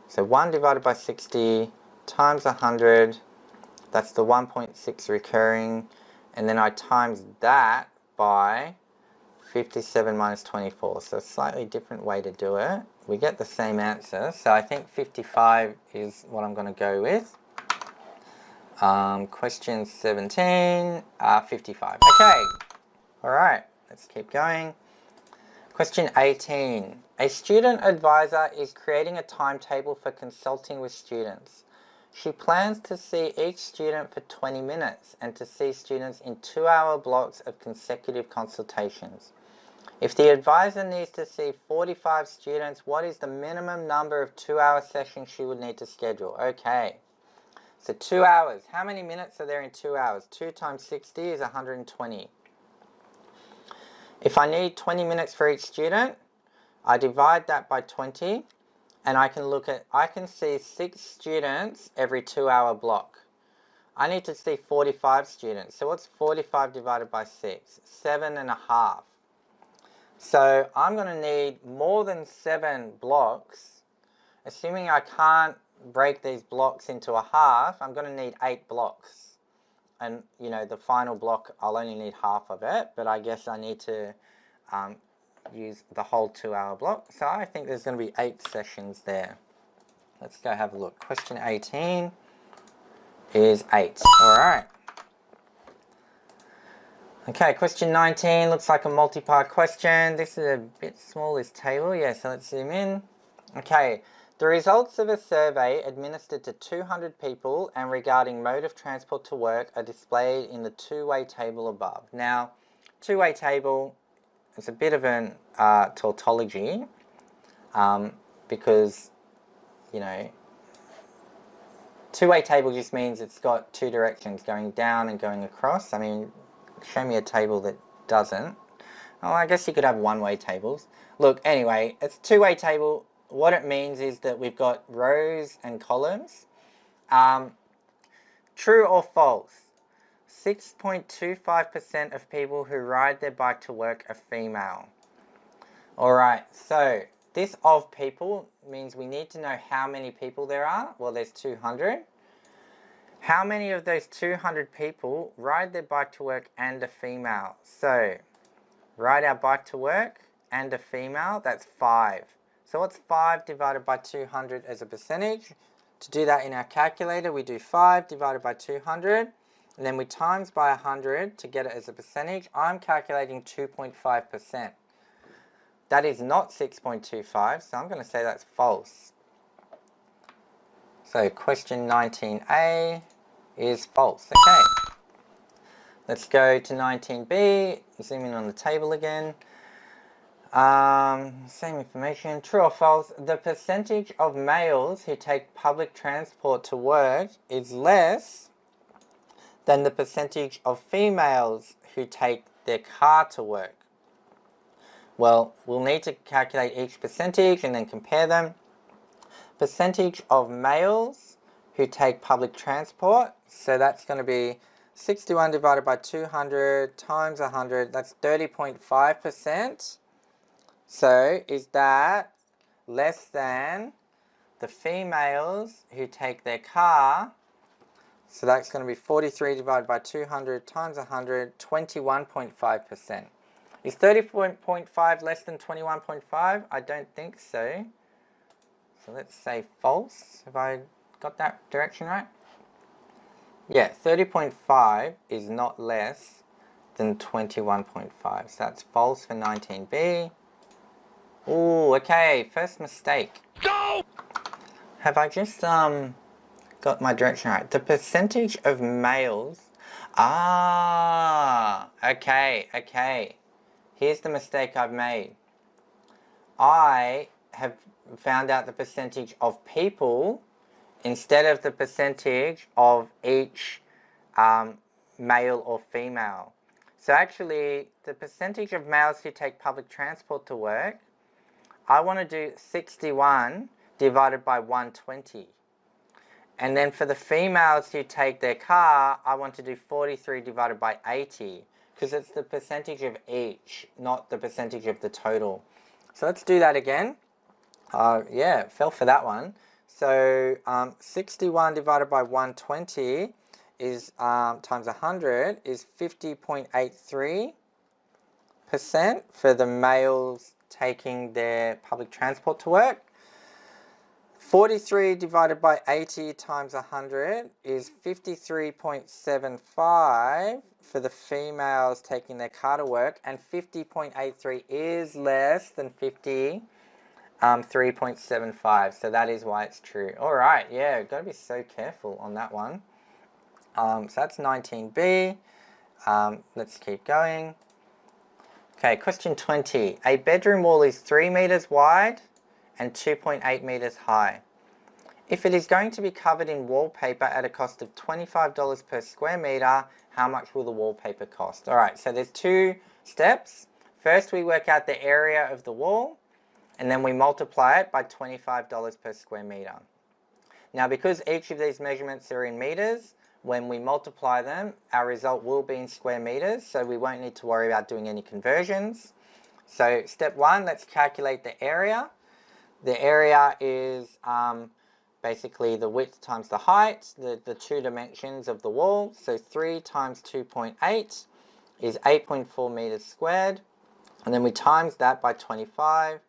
So 1 divided by 60 times 100, that's the 1.6 recurring, and then I times that by 57 minus 24. So a slightly different way to do it. We get the same answer, so I think 55 is what I'm going to go with. Question 17, 55. Okay, alright, let's keep going. Question 18. A student advisor is creating a timetable for consulting with students. She plans to see each student for 20 minutes and to see students in 2-hour blocks of consecutive consultations. If the advisor needs to see 45 students, what is the minimum number of 2-hour sessions she would need to schedule? Okay, so 2 hours. How many minutes are there in 2 hours? 2 times 60 is 120. If I need 20 minutes for each student, I divide that by 20, and I can see 6 students every 2-hour block. I need to see 45 students. So what's 45 divided by 6? 7.5. So I'm going to need more than 7 blocks. assuming I can't break these blocks into a half, I'm going to need 8 blocks. And, you know, the final block, I'll only need half of it, but I guess I need to use the whole 2-hour block. So I think there's going to be 8 sessions there. Let's go have a look. Question 18 is 8. All right. Okay, question 19 looks like a multi-part question. This is a bit small, this table. Yeah, so let's zoom in. Okay, the results of a survey administered to 200 people and regarding mode of transport to work are displayed in the two-way table above. Now, two-way table is a bit of an tautology because, you know, two-way table just means it's got 2 directions, going down and going across. I mean, show me a table that doesn't. Oh, I guess you could have one-way tables. Look, anyway, it's two-way table. What it means is that we've got rows and columns. True or false? 6.25% of people who ride their bike to work are female. Alright, so this of people means we need to know how many people there are. Well, there's 200. How many of those 200 people ride their bike to work and are female? So, ride our bike to work and a female, that's 5. So what's 5 divided by 200 as a percentage? To do that in our calculator, we do 5 divided by 200, and then we times by 100 to get it as a percentage. I'm calculating 2.5%. That is not 6.25, so I'm going to say that's false. So question 19A is false. Okay. Let's go to 19B. Zoom in on the table again. Same information. True or false? The percentage of males who take public transport to work is less than the percentage of females who take their car to work. Well, we'll need to calculate each percentage and then compare them. Percentage of males who take public transport, so that's going to be 61 divided by 200 times 100, that's 30.5%. So is that less than the females who take their car? So that's going to be 43 divided by 200 times 100, 21.5%. Is 30.5 less than 21.5? I don't think so. So let's say false. Have I got that direction right? Yeah, 30.5 is not less than 21.5. So that's false for 19B. Ooh, okay, first mistake. No! Have I just got my direction right? The percentage of males. Okay. Here's the mistake I've made. I have found out the percentage of people instead of the percentage of each male or female. So actually, the percentage of males who take public transport to work, I want to do 61 divided by 120. And then for the females who take their car, I want to do 43 divided by 80. Because it's the percentage of each, not the percentage of the total. So let's do that again. Yeah, fell for that one. So 61 divided by 120 is times 100 is 50.83% for the males taking their public transport to work. 43 divided by 80 times 100 is 53.75 for the females taking their car to work, and 50.83 is less than 53.75, so that is why it's true. Alright, yeah, got to be so careful on that one. So that's 19B. Let's keep going. Okay, question 20. A bedroom wall is 3 meters wide and 2.8 meters high. If it is going to be covered in wallpaper at a cost of $25 per square meter, how much will the wallpaper cost? Alright, so there's 2 steps. First, we work out the area of the wall, and then we multiply it by $25 per square meter. Now, because each of these measurements are in meters, when we multiply them, our result will be in square meters, so we won't need to worry about doing any conversions. So step 1, let's calculate the area. The area is basically the width times the height, the two dimensions of the wall. So 3 times 2.8 is 8.4 meters squared. And then we times that by 25,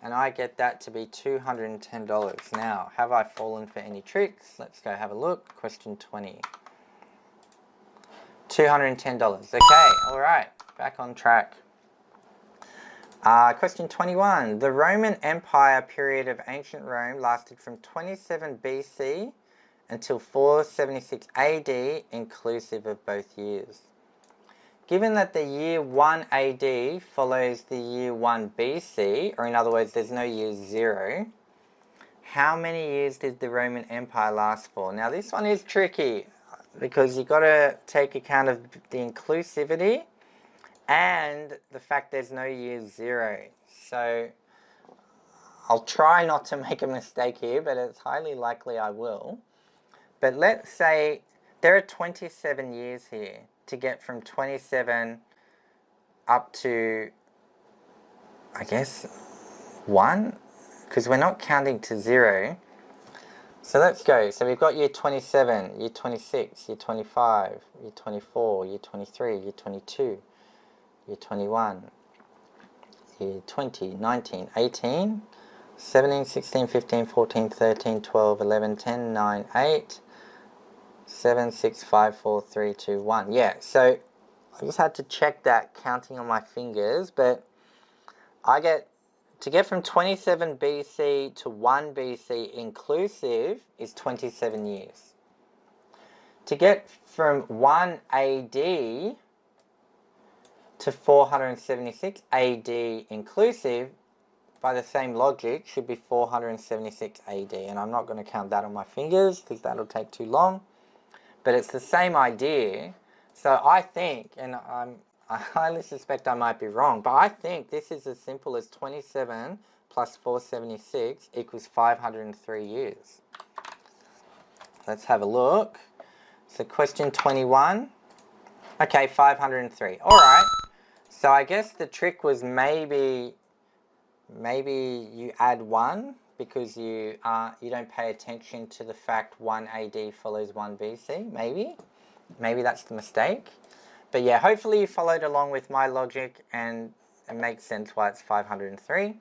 and I get that to be $210. Now, have I fallen for any tricks? Let's go have a look. Question 20. $210. Okay, all right, back on track. Question 21. The Roman Empire period of ancient Rome lasted from 27 BC until 476 AD, inclusive of both years. Given that the year 1 AD follows the year 1 BC, or in other words, there's no year 0, how many years did the Roman Empire last for? Now, this one is tricky because you've got to take account of the inclusivity and the fact there's no year 0. So I'll try not to make a mistake here, but it's highly likely I will. But let's say there are 27 years here to get from 27 up to, I guess, 1, because we're not counting to 0. So let's go. So we've got year 27, year 26, year 25, year 24, year 23, year 22, year 21, year 20, 19, 18, 17, 16, 15, 14, 13, 12, 11, 10, 9, 8, 7, 6, 5, 4, 3, 2, 1. Yeah, so I just had to check that counting on my fingers, but to get from 27 BC to 1 BC inclusive is 27 years. To get from 1 AD to 476 AD inclusive, by the same logic, should be 476 AD. And I'm not going to count that on my fingers because that'll take too long. But it's the same idea. So I think, and I highly suspect I might be wrong, but I think this is as simple as 27 plus 476 equals 503 years. Let's have a look. So question 21. Okay, 503. All right. So I guess the trick was maybe you add 1 because you don't pay attention to the fact 1 AD follows 1 BC. Maybe that's the mistake. But yeah, hopefully you followed along with my logic and it makes sense why it's 503.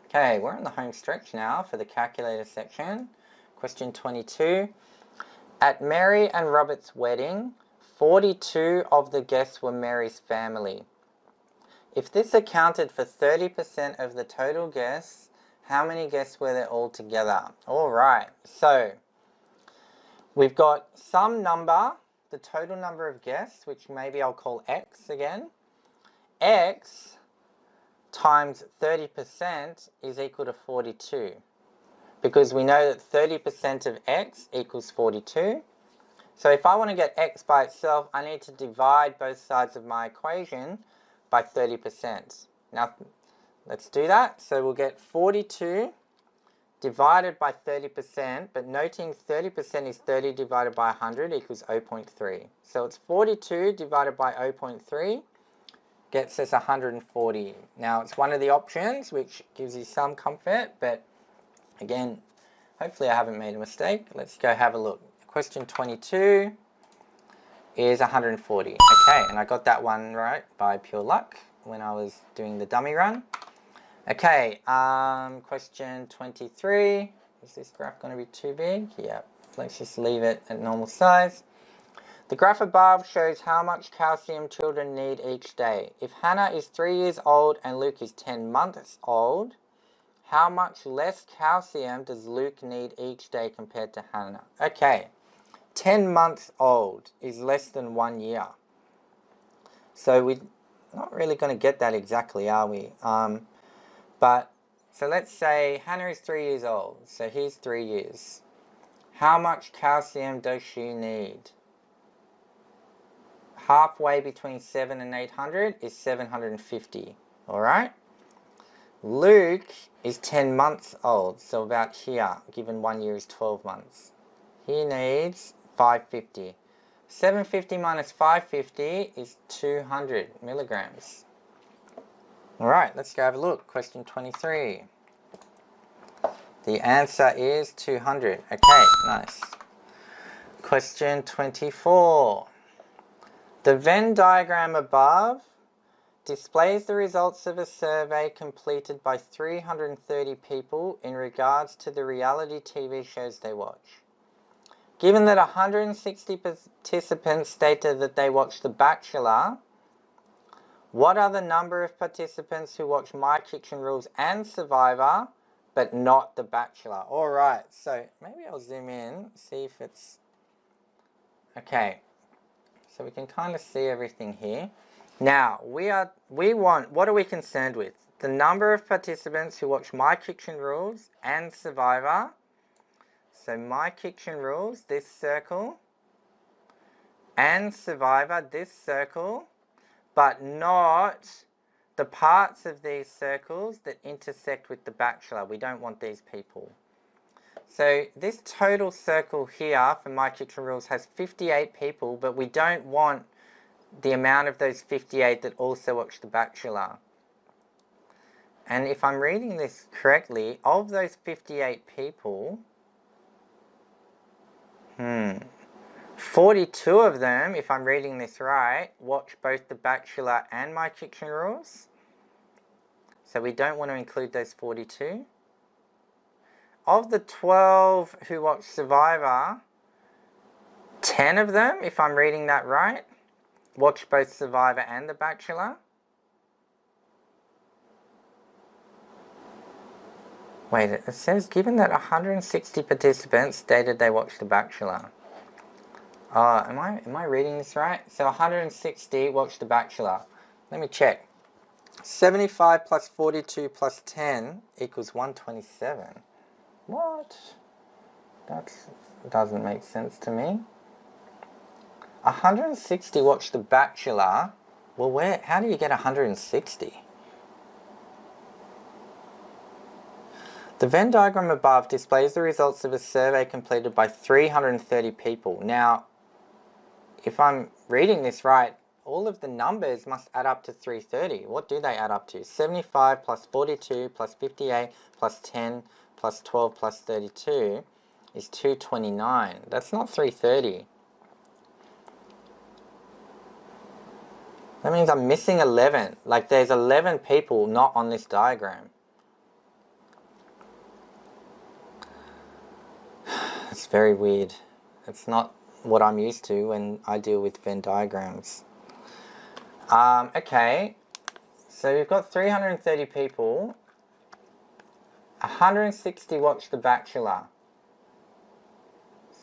Okay, we're on the home stretch now for the calculator section. Question 22. At Mary and Robert's wedding, 42 of the guests were Mary's family. If this accounted for 30% of the total guests, how many guests were there altogether? All right, so we've got some number, the total number of guests, which maybe I'll call X again. X times 30% is equal to 42. Because we know that 30% of X equals 42. So if I want to get X by itself, I need to divide both sides of my equation by 30%. Now, let's do that. So we'll get 42 divided by 30%, but noting 30% is 30 divided by 100 equals 0.3. So it's 42 divided by 0.3 gets us 140. Now, it's one of the options, which gives you some comfort, but again, hopefully I haven't made a mistake. Let's go have a look. Question 22 is 140. Okay, and I got that one right by pure luck when I was doing the dummy run. Okay, question 23. Is this graph going to be too big? Yeah, let's just leave it at normal size. The graph above shows how much calcium children need each day. If Hannah is 3 years old and Luke is 10 months old, how much less calcium does Luke need each day compared to Hannah? Okay, 10 months old is less than 1 year. So we're not really going to get that exactly, are we? So let's say Hannah is 3 years old. So here's 3 years. How much calcium does she need? Halfway between 7 and 800 is 750. All right? Luke is 10 months old, so about here, given 1 year is 12 months. He needs 550. 750 minus 550 is 200 milligrams. All right, let's go have a look. Question 23. The answer is 200. Okay, nice. Question 24. The Venn diagram above displays the results of a survey completed by 330 people in regards to the reality TV shows they watch. Given that 160 participants stated that they watched The Bachelor, what are the number of participants who watch My Kitchen Rules and Survivor, but not The Bachelor? Alright, so maybe I'll zoom in, see if it's... Okay, so we can kind of see everything here. Now, what are we concerned with? The number of participants who watch My Kitchen Rules and Survivor. So My Kitchen Rules, this circle, and Survivor, this circle, but not the parts of these circles that intersect with The Bachelor. We don't want these people. So this total circle here for My Kitchen Rules has 58 people, but we don't want the amount of those 58 that also watch The Bachelor. And if I'm reading this correctly, of those 58 people, 42 of them, if I'm reading this right, watch both The Bachelor and My Kitchen Rules. So we don't want to include those 42. Of the 12 who watch Survivor, 10 of them, if I'm reading that right, watch both Survivor and The Bachelor. Wait, it says given that 160 participants stated they watched The Bachelor. Am I reading this right? So 160 watched The Bachelor. Let me check. 75 plus 42 plus 10 equals 127. What? That doesn't make sense to me. 160 watched The Bachelor. Well, how do you get 160? The Venn diagram above displays the results of a survey completed by 330 people. Now, if I'm reading this right, all of the numbers must add up to 330. What do they add up to? 75 plus 42 plus 58 plus 10 plus 12 plus 32 is 229. That's not 330. That means I'm missing 11. Like there's 11 people not on this diagram. It's very weird. It's not what I'm used to when I deal with Venn diagrams. Okay, so we've got 330 people. 160 watched The Bachelor.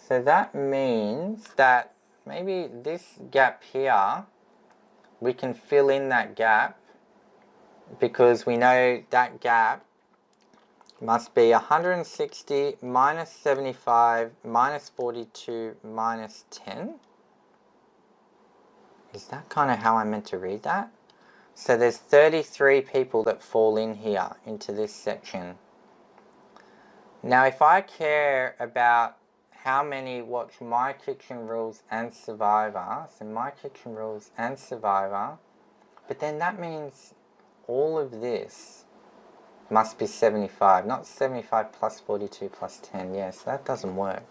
So that means that maybe this gap here, we can fill in that gap because we know that gap must be 160 minus 75 minus 42 minus 10. Is that kind of how I meant to read that? So there's 33 people that fall in here into this section. Now if I care about how many watch My Kitchen Rules and Survivor, so My Kitchen Rules and Survivor, but then that means all of this must be 75, not 75 plus 42 plus 10. Yes, that doesn't work.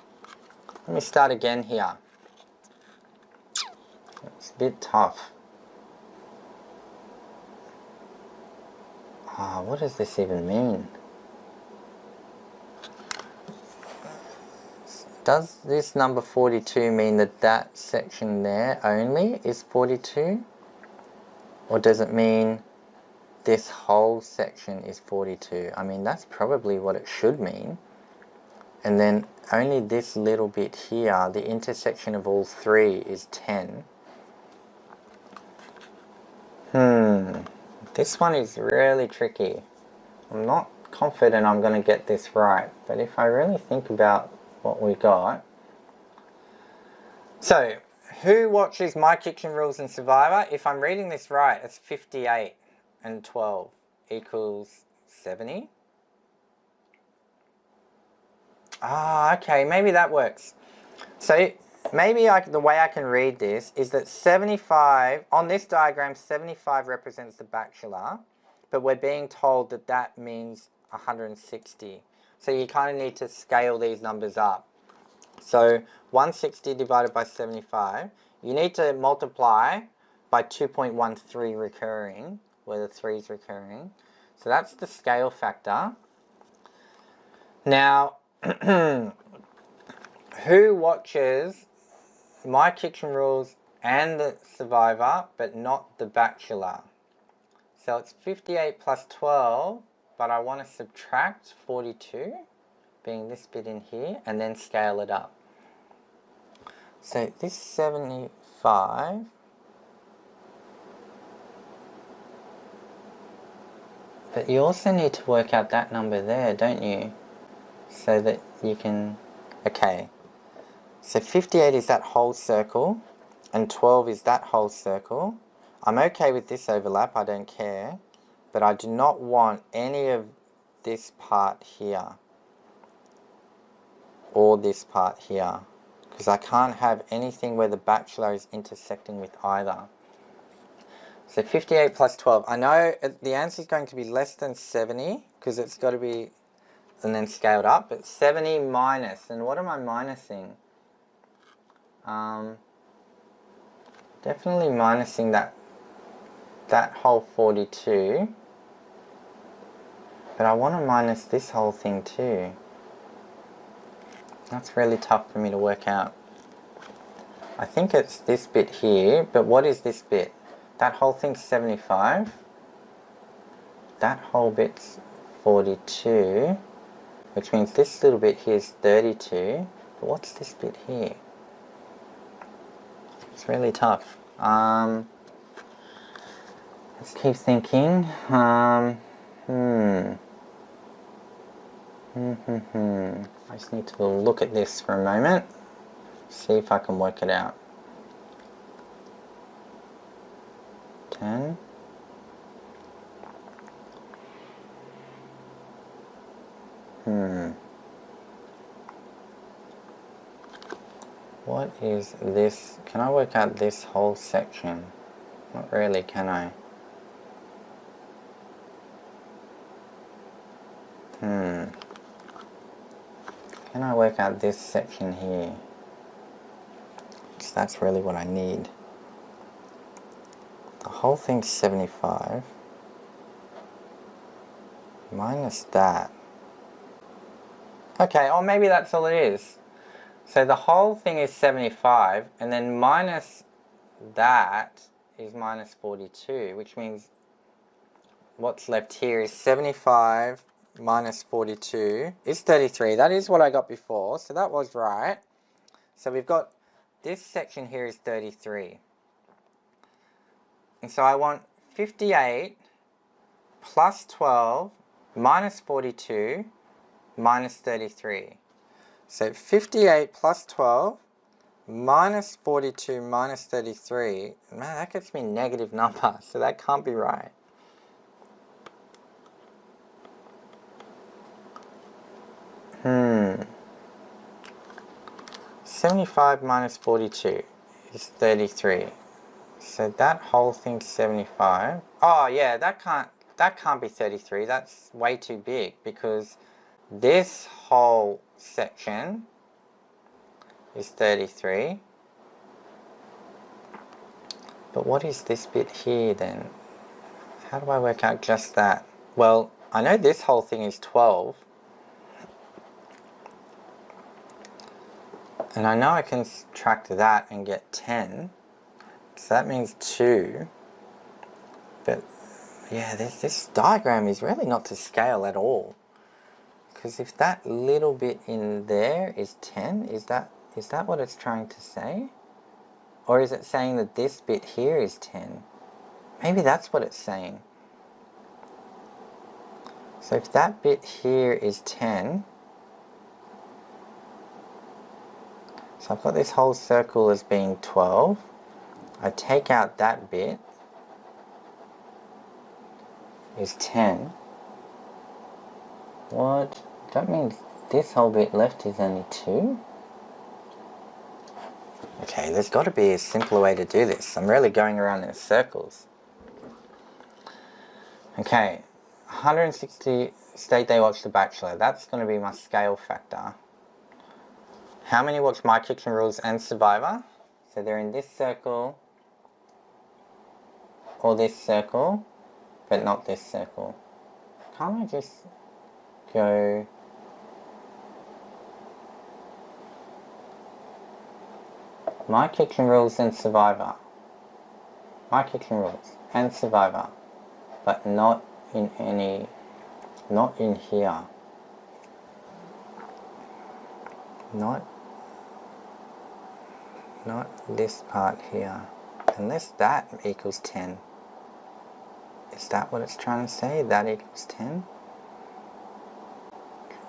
Let me start again here. It's a bit tough. What does this even mean? Does this number 42 mean that that section there only is 42? Or does it mean this whole section is 42? I mean, that's probably what it should mean. And then only this little bit here, the intersection of all three, is 10. This one is really tricky. I'm not confident I'm going to get this right, but if I really think about what we got. So, who watches My Kitchen Rules and Survivor? If I'm reading this right, it's 58 and 12 equals 70. Okay, maybe that works. So, maybe the way I can read this is that 75, on this diagram, 75 represents The Bachelor, but we're being told that that means 160. so you kind of need to scale these numbers up. So 160 divided by 75, you need to multiply by 2.13 recurring, where the 3 is recurring. So that's the scale factor. Now, who watches My Kitchen Rules and The Survivor, but not The Bachelor? So it's 58 plus 12, but I want to subtract 42, being this bit in here, and then scale it up. So this 75, but you also need to work out that number there, don't you? So that you can, okay. So 58 is that whole circle, and 12 is that whole circle. I'm okay with this overlap, I don't care, but I do not want any of this part here, or this part here, because I can't have anything where the Bachelor is intersecting with either. So 58 plus 12, I know the answer is going to be less than 70, because it's got to be, and then scaled up, but 70 minus, and what am I minusing? Definitely minusing that whole 42, but I want to minus this whole thing too. That's really tough for me to work out. I think it's this bit here, but what is this bit? That whole thing's 75. That whole bit's 42, which means this little bit here is 32. But what's this bit here? It's really tough. Let's keep thinking. I just need to look at this for a moment, see if I can work it out. 10. What is this? Can I work out this whole section? Not really, can I? Can I work out this section here? So that's really what I need. The whole thing's 75 minus that. Okay, or maybe that's all it is. So the whole thing is 75, and then minus that is minus 42, which means what's left here is 75 minus 42 is 33. That is what I got before, so that was right. So we've got this section here is 33. And so I want 58 plus 12 minus 42 minus 33. So 58 plus 12 minus 42 minus 33. Man, that gets me a negative number, so that can't be right. Hmm. 75 minus 42 is 33. So that whole thing's 75. Oh yeah, that can't be 33. That's way too big, because this whole section is 33. But what is this bit here then? How do I work out just that? Well, I know this whole thing is 12. And I know I can subtract that and get 10. So that means 2. But yeah, this diagram is really not to scale at all. Because if that little bit in there is 10, is that what it's trying to say? Or is it saying that this bit here is 10? Maybe that's what it's saying. So if that bit here is 10, so I've got this whole circle as being 12. I take out that bit is 10. What? That means this whole bit left is only 2? Okay, there's got to be a simpler way to do this. I'm really going around in circles. Okay, 160 state they watched The Bachelor. That's going to be my scale factor. How many watched My Kitchen Rules and Survivor? So they're in this circle or this circle, but not this circle. Can't I just go... My Kitchen Rules and Survivor. My Kitchen Rules and Survivor. But not in any... Not in here. Not this part here. Unless that equals 10. Is that what it's trying to say? That equals 10?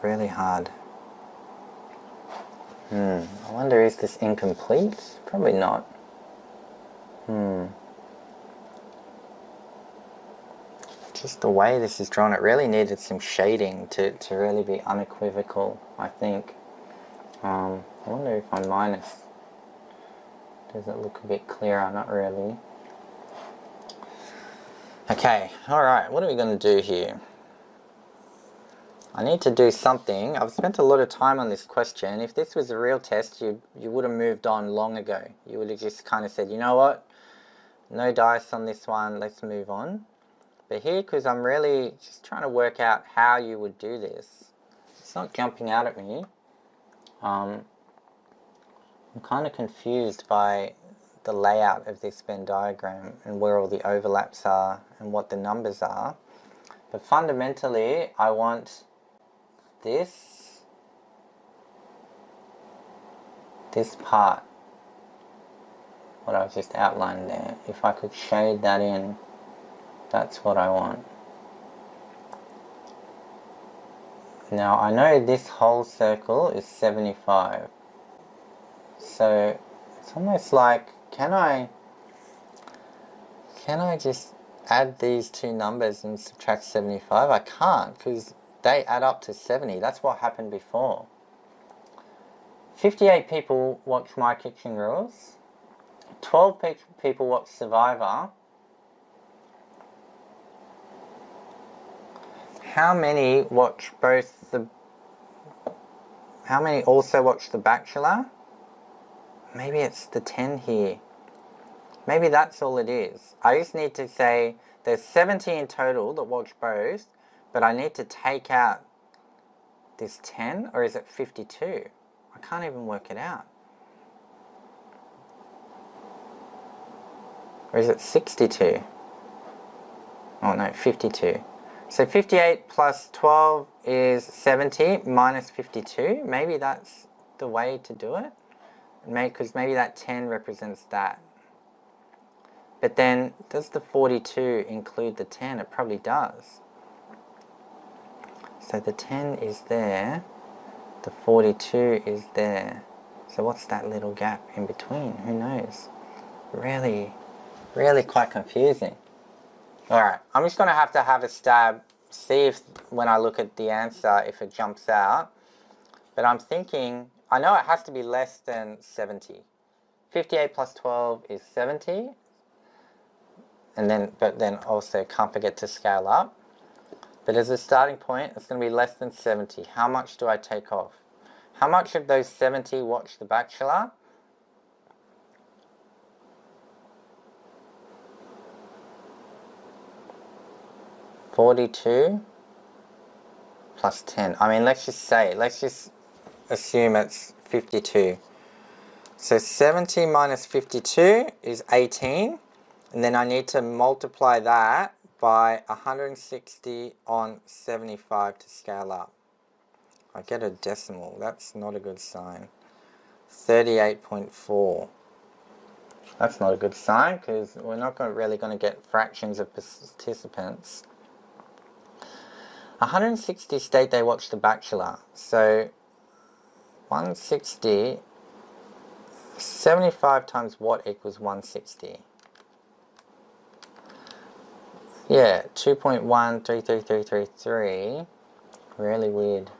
Really hard. I wonder, is this incomplete? Probably not. Just the way this is drawn, it really needed some shading to really be unequivocal, I think. I wonder if I minus... Does it look a bit clearer? Not really. Okay, alright, what are we going to do here? I need to do something. I've spent a lot of time on this question. If this was a real test, you would have moved on long ago. You would have just kind of said, you know what? No dice on this one, let's move on. But here, because I'm really just trying to work out how you would do this, it's not jumping out at me. I'm kind of confused by the layout of this Venn diagram and where all the overlaps are and what the numbers are. But fundamentally, I want this part, what I've just outlined there. If I could shade that in, that's what I want. Now I know this whole circle is 75. So it's almost like, can I just add these two numbers and subtract 75? I can't, because they add up to 70. That's what happened before. 58 people watched My Kitchen Rules. 12 people watched Survivor. How many watch both the... How many also watch The Bachelor? Maybe it's the 10 here. Maybe that's all it is. I just need to say there's 70 in total that watch both, but I need to take out this 10, or is it 52? I can't even work it out. Or is it 62? Oh no, 52. So 58 plus 12 is 70 minus 52. Maybe that's the way to do it. Because maybe that 10 represents that. But then, does the 42 include the 10? It probably does. So the 10 is there. The 42 is there. So what's that little gap in between? Who knows? Really quite confusing. Alright, I'm just going to have a stab, see if when I look at the answer, if it jumps out. But I'm thinking, I know it has to be less than 70. 58 plus 12 is 70. But then also can't forget to scale up. But as a starting point, it's going to be less than 70. How much do I take off? How much of those 70 watch The Bachelor? (42) plus 10. I mean, let's just assume it's 52. So 70 minus 52 is 18. And then I need to multiply that by 160 on 75 to scale up. I get a decimal. That's not a good sign. 38.4. That's not a good sign, because we're not really going to get fractions of participants. 160 state they watched The Bachelor. So 160, 75 times what equals 160? Yeah, 2.133333. Really weird.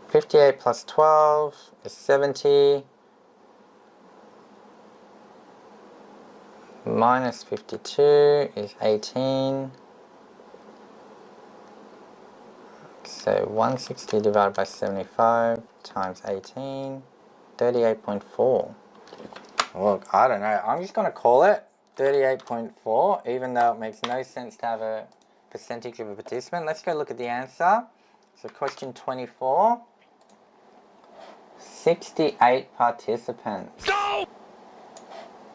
58 plus 12 is 70. Minus 52 is 18. So 160 divided by 75 times 18, 38.4. Look, I don't know. I'm just going to call it 38.4, even though it makes no sense to have a percentage of a participant. Let's go look at the answer. So question 24. 68 participants. No!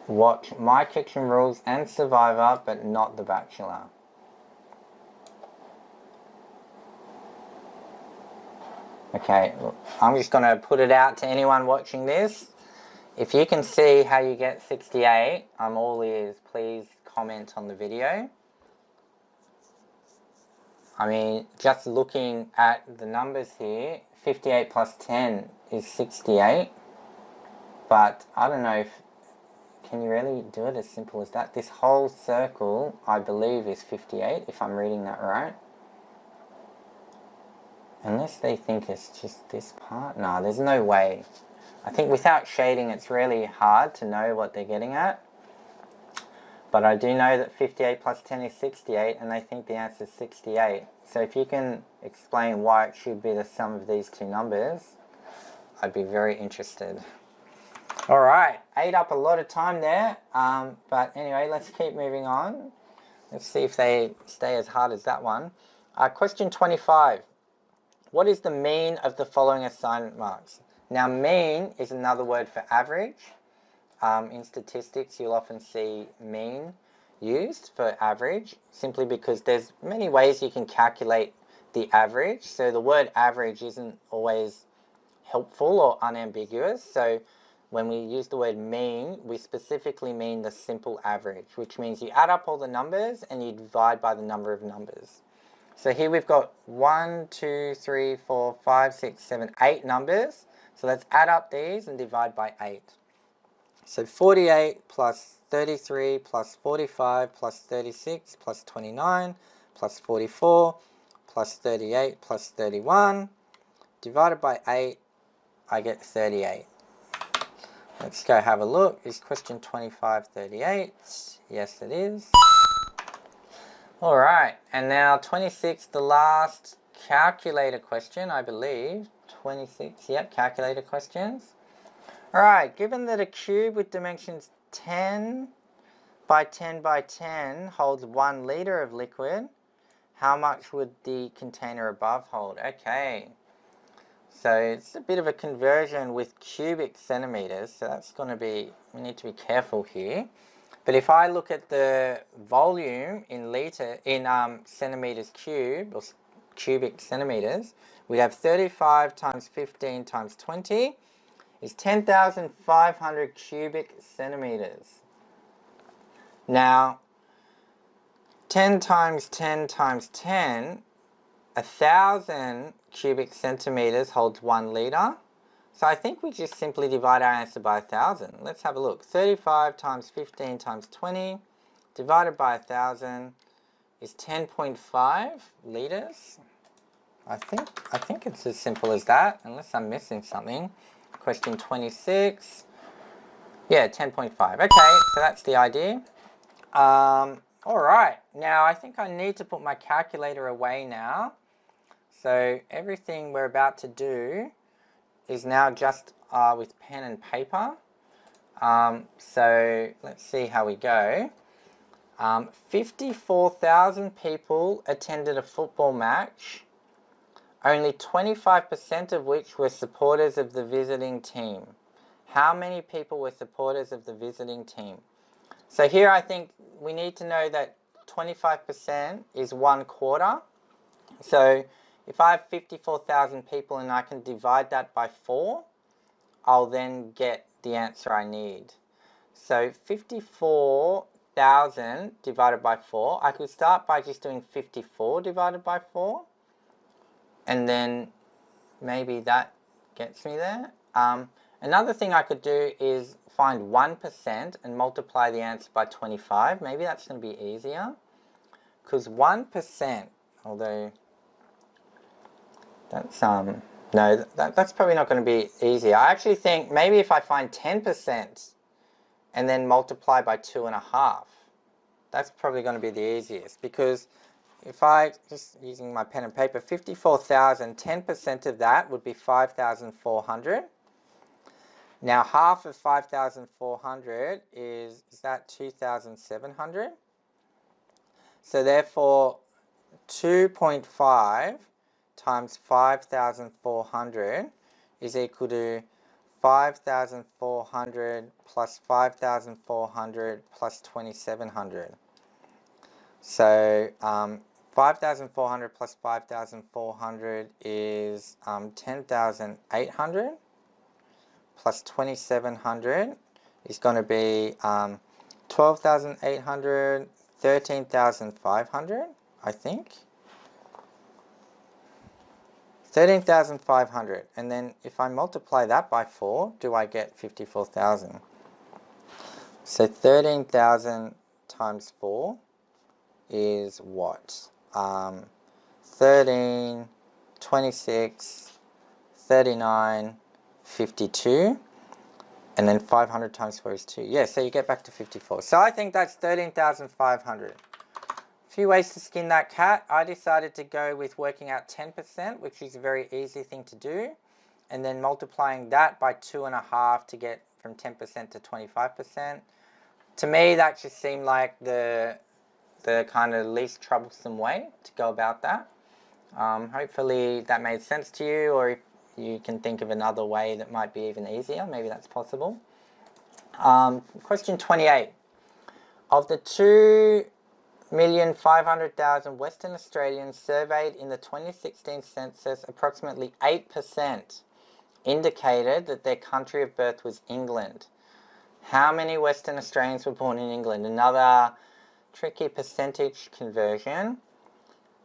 Watch My Kitchen Rules and Survivor, but not The Bachelor. Okay, look, I'm just going to put it out to anyone watching this. If you can see how you get 68, I'm all ears. Please comment on the video. I mean, just looking at the numbers here, 58 plus 10 is 68. But I don't know if, can you really do it as simple as that? This whole circle, I believe, is 58, if I'm reading that right. Unless they think it's just this part. No, there's no way. I think without shading, it's really hard to know what they're getting at. But I do know that 58 plus 10 is 68, and they think the answer is 68. So if you can explain why it should be the sum of these two numbers, I'd be very interested. Alright, ate up a lot of time there. But anyway, let's keep moving on. Let's see if they stay as hard as that one. Question 25. What is the mean of the following assignment marks? Now, mean is another word for average. In statistics, you'll often see mean used for average, simply because there's many ways you can calculate the average. So the word average isn't always helpful or unambiguous. So when we use the word mean, we specifically mean the simple average, which means you add up all the numbers and you divide by the number of numbers. So here we've got 1, 2, 3, 4, 5, 6, 7, 8 numbers. So let's add up these and divide by 8. So 48 plus 33 plus 45 plus 36 plus 29 plus 44 plus 38 plus 31 divided by 8, I get 38. Let's go have a look. Is question 25 38? Yes, it is. Alright, and now 26, the last calculator question, I believe. 26, yep, calculator questions. Alright, given that a cube with dimensions 10 by 10 by 10 holds 1 liter of liquid, how much would the container above hold? Okay, so it's a bit of a conversion with cubic centimeters, so that's going to be, we need to be careful here. But if I look at the volume in centimeters cubed, or cubic centimeters, we have 35 times 15 times 20 is 10,500 cubic centimeters. Now, 10 times 10 times 10, 1,000 cubic centimeters holds 1 liter. So I think we just simply divide our answer by 1,000. Let's have a look. 35 times 15 times 20 divided by 1,000 is 10.5 liters. I think it's as simple as that, unless I'm missing something. Question 26. Yeah, 10.5. Okay, so that's the idea. Alright, now I think I need to put my calculator away now. So everything we're about to do is now just with pen and paper. So let's see how we go. 54,000 people attended a football match, only 25% of which were supporters of the visiting team. How many people were supporters of the visiting team? So here I think we need to know that 25% is 1/4. So if I have 54,000 people and I can divide that by 4, I'll then get the answer I need. So 54,000 divided by 4, I could start by just doing 54 divided by 4. And then maybe that gets me there. Another thing I could do is find 1% and multiply the answer by 25. Maybe that's going to be easier. Because 1%, although that's no, that's probably not going to be easy. I actually think maybe if I find 10% and then multiply by 2.5, that's probably going to be the easiest, because if I, just using my pen and paper, 54,000, 10% of that would be 5,400. Now half of 5,400 is that 2,700? So therefore 2.5 times 5,400 is equal to 5,400 plus 5,400 plus 2,700. So 5,400 plus 5,400 is 10,800 plus 2,700 is going to be 12,800, 13,500, I think. 13,500, and then if I multiply that by 4, do I get 54,000? So 13,000 times 4 is what? 13, 26, 39, 52, and then 500 times 4 is 2. Yeah, so you get back to 54. So I think that's 13,500. Few ways to skin that cat. I decided to go with working out 10%, which is a very easy thing to do, and then multiplying that by 2.5 to get from 10% to 25%. To me, that just seemed like the kind of least troublesome way to go about that. Hopefully that made sense to you, or if you can think of another way that might be even easier, maybe that's possible. Question 28. Of the 2,500,000 Western Australians surveyed in the 2016 census, approximately 8% indicated that their country of birth was England. How many Western Australians were born in England? Another tricky percentage conversion.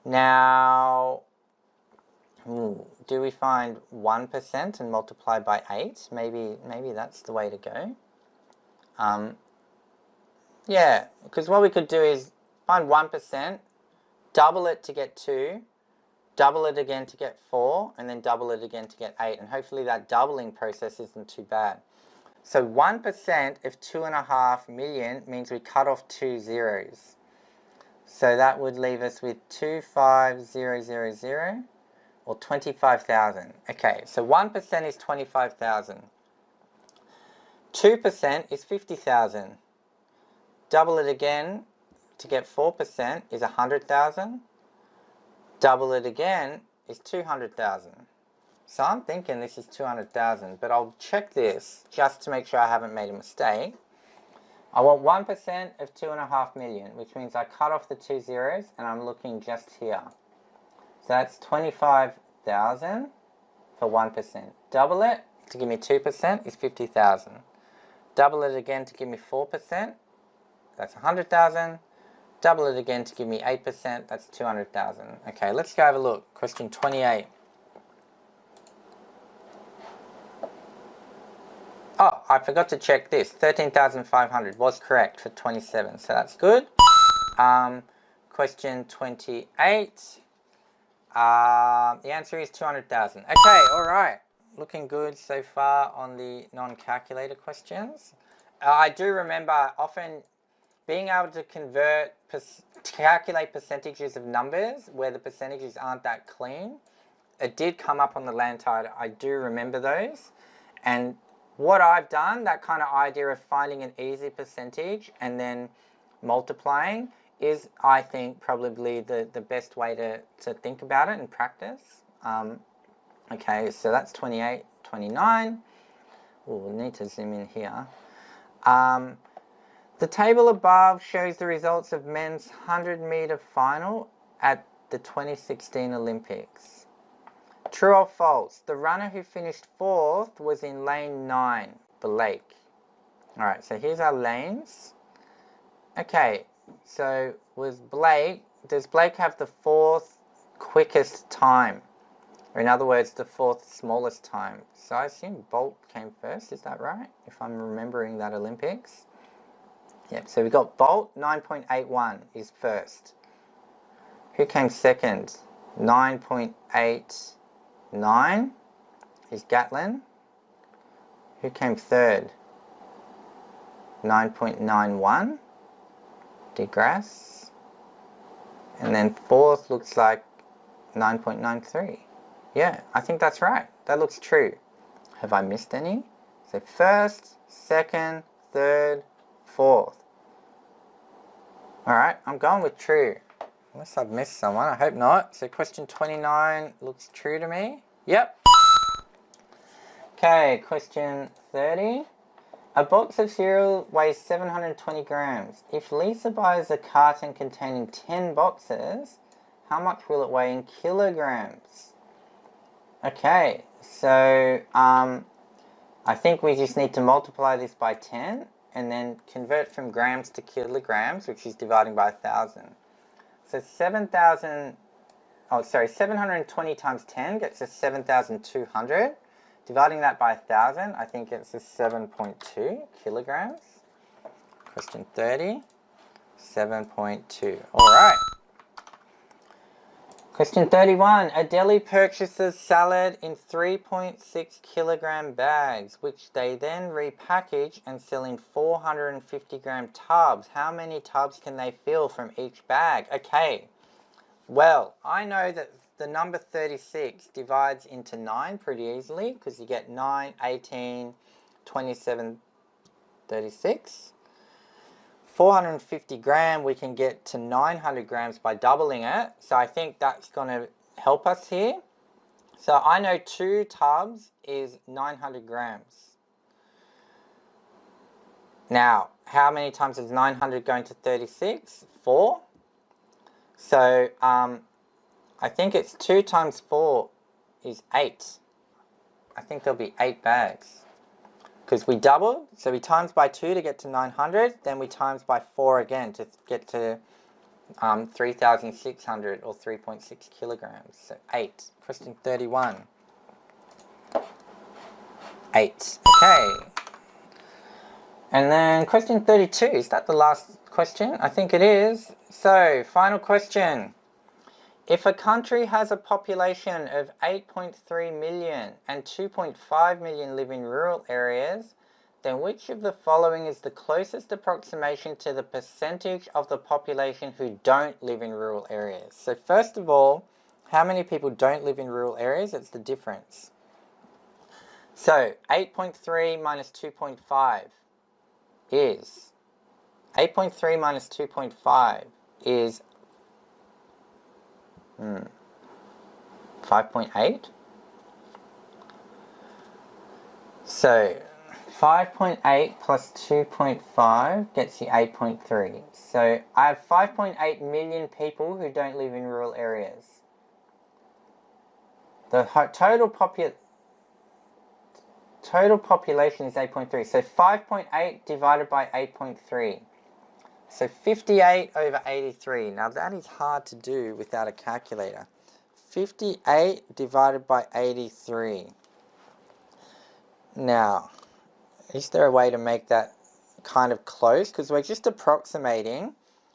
Now, do we find 1% and multiply by 8? Maybe that's the way to go. Yeah, because what we could do is find 1%, double it to get 2, double it again to get 4, and then double it again to get 8. And hopefully that doubling process isn't too bad. So 1% of 2.5 million means we cut off 2 zeros. So that would leave us with 25,000, or 25,000. Okay, so 1% is 25,000. 2% is 50,000. Double it again to get 4% is 100,000. Double it again is 200,000. So I'm thinking this is 200,000, but I'll check this just to make sure I haven't made a mistake. I want 1% of 2.5 million, which means I cut off the 2 zeros and I'm looking just here. So that's 25,000 for 1%. Double it to give me 2% is 50,000. Double it again to give me 4%, that's 100,000. Double it again to give me 8%, that's 200,000. Okay, let's go have a look. Question 28. Oh, I forgot to check this. 13,500 was correct for 27, so that's good. Question 28. The answer is 200,000. Okay, all right. Looking good so far on the non-calculator questions. I do remember often being able to calculate percentages of numbers where the percentages aren't that clean. It did come up on the LANTITE. I do remember those. And what I've done, that kind of idea of finding an easy percentage and then multiplying is, I think, probably the best way to think about it and practice. Okay, so that's 28, 29. Ooh, we'll need to zoom in here. The table above shows the results of men's 100-meter final at the 2016 Olympics. True or false? The runner who finished 4th was in lane 9, Blake. Alright, so here's our lanes. Okay, so does Blake have the 4th quickest time? Or in other words, the 4th smallest time. So I assume Bolt came first, is that right? If I'm remembering that Olympics. Yep, so we got Bolt, 9.81 is first. Who came second? 9.89 is Gatlin. Who came third? 9.91, De Grasse. And then fourth looks like 9.93. Yeah, I think that's right. That looks true. Have I missed any? So first, second, third, fourth. Alright, I'm going with true. Unless I've missed someone, I hope not. So question 29 looks true to me. Yep. Okay, question 30. A box of cereal weighs 720 grams. If Lisa buys a carton containing 10 boxes, how much will it weigh in kilograms? Okay, so I think we just need to multiply this by 10 and then convert from grams to kilograms, which is dividing by 1,000. So 720 times 10 gets us 7,200. Dividing that by 1,000, I think it's 7.2 kilograms. Question 30, 7.2. All right. Question 31. A deli purchases salad in 3.6 kilogram bags, which they then repackage and sell in 450 gram tubs. How many tubs can they fill from each bag? Okay, well, I know that the number 36 divides into 9 pretty easily, because you get 9, 18, 27, 36. 450 gram, we can get to 900 grams by doubling it. So I think that's going to help us here. So I know 2 tubs is 900 grams. Now, how many times is 900 going to 36? 4. So I think it's 2 times 4 is 8. I think there'll be 8 bags. Because we doubled, so we times by 2 to get to 900, then we times by 4 again to get to 3,600 or 3.6 kilograms. So 8. Question 31. 8. Okay. And then question 32. Is that the last question? I think it is. So, final question. If a country has a population of 8.3 million and 2.5 million live in rural areas, then which of the following is the closest approximation to the percentage of the population who don't live in rural areas? So first of all, how many people don't live in rural areas? It's the difference. So 8.3 minus 2.5 is 8.3 minus 2.5 is 5.8. So 5.8 plus 2.5 gets you 8.3. So I have 5.8 million people who don't live in rural areas. The total population is 8.3. So 5.8 divided by 8.3. So 58 over 83. Now that is hard to do without a calculator. 58 divided by 83. Now, is there a way to make that kind of close? Because we're just approximating.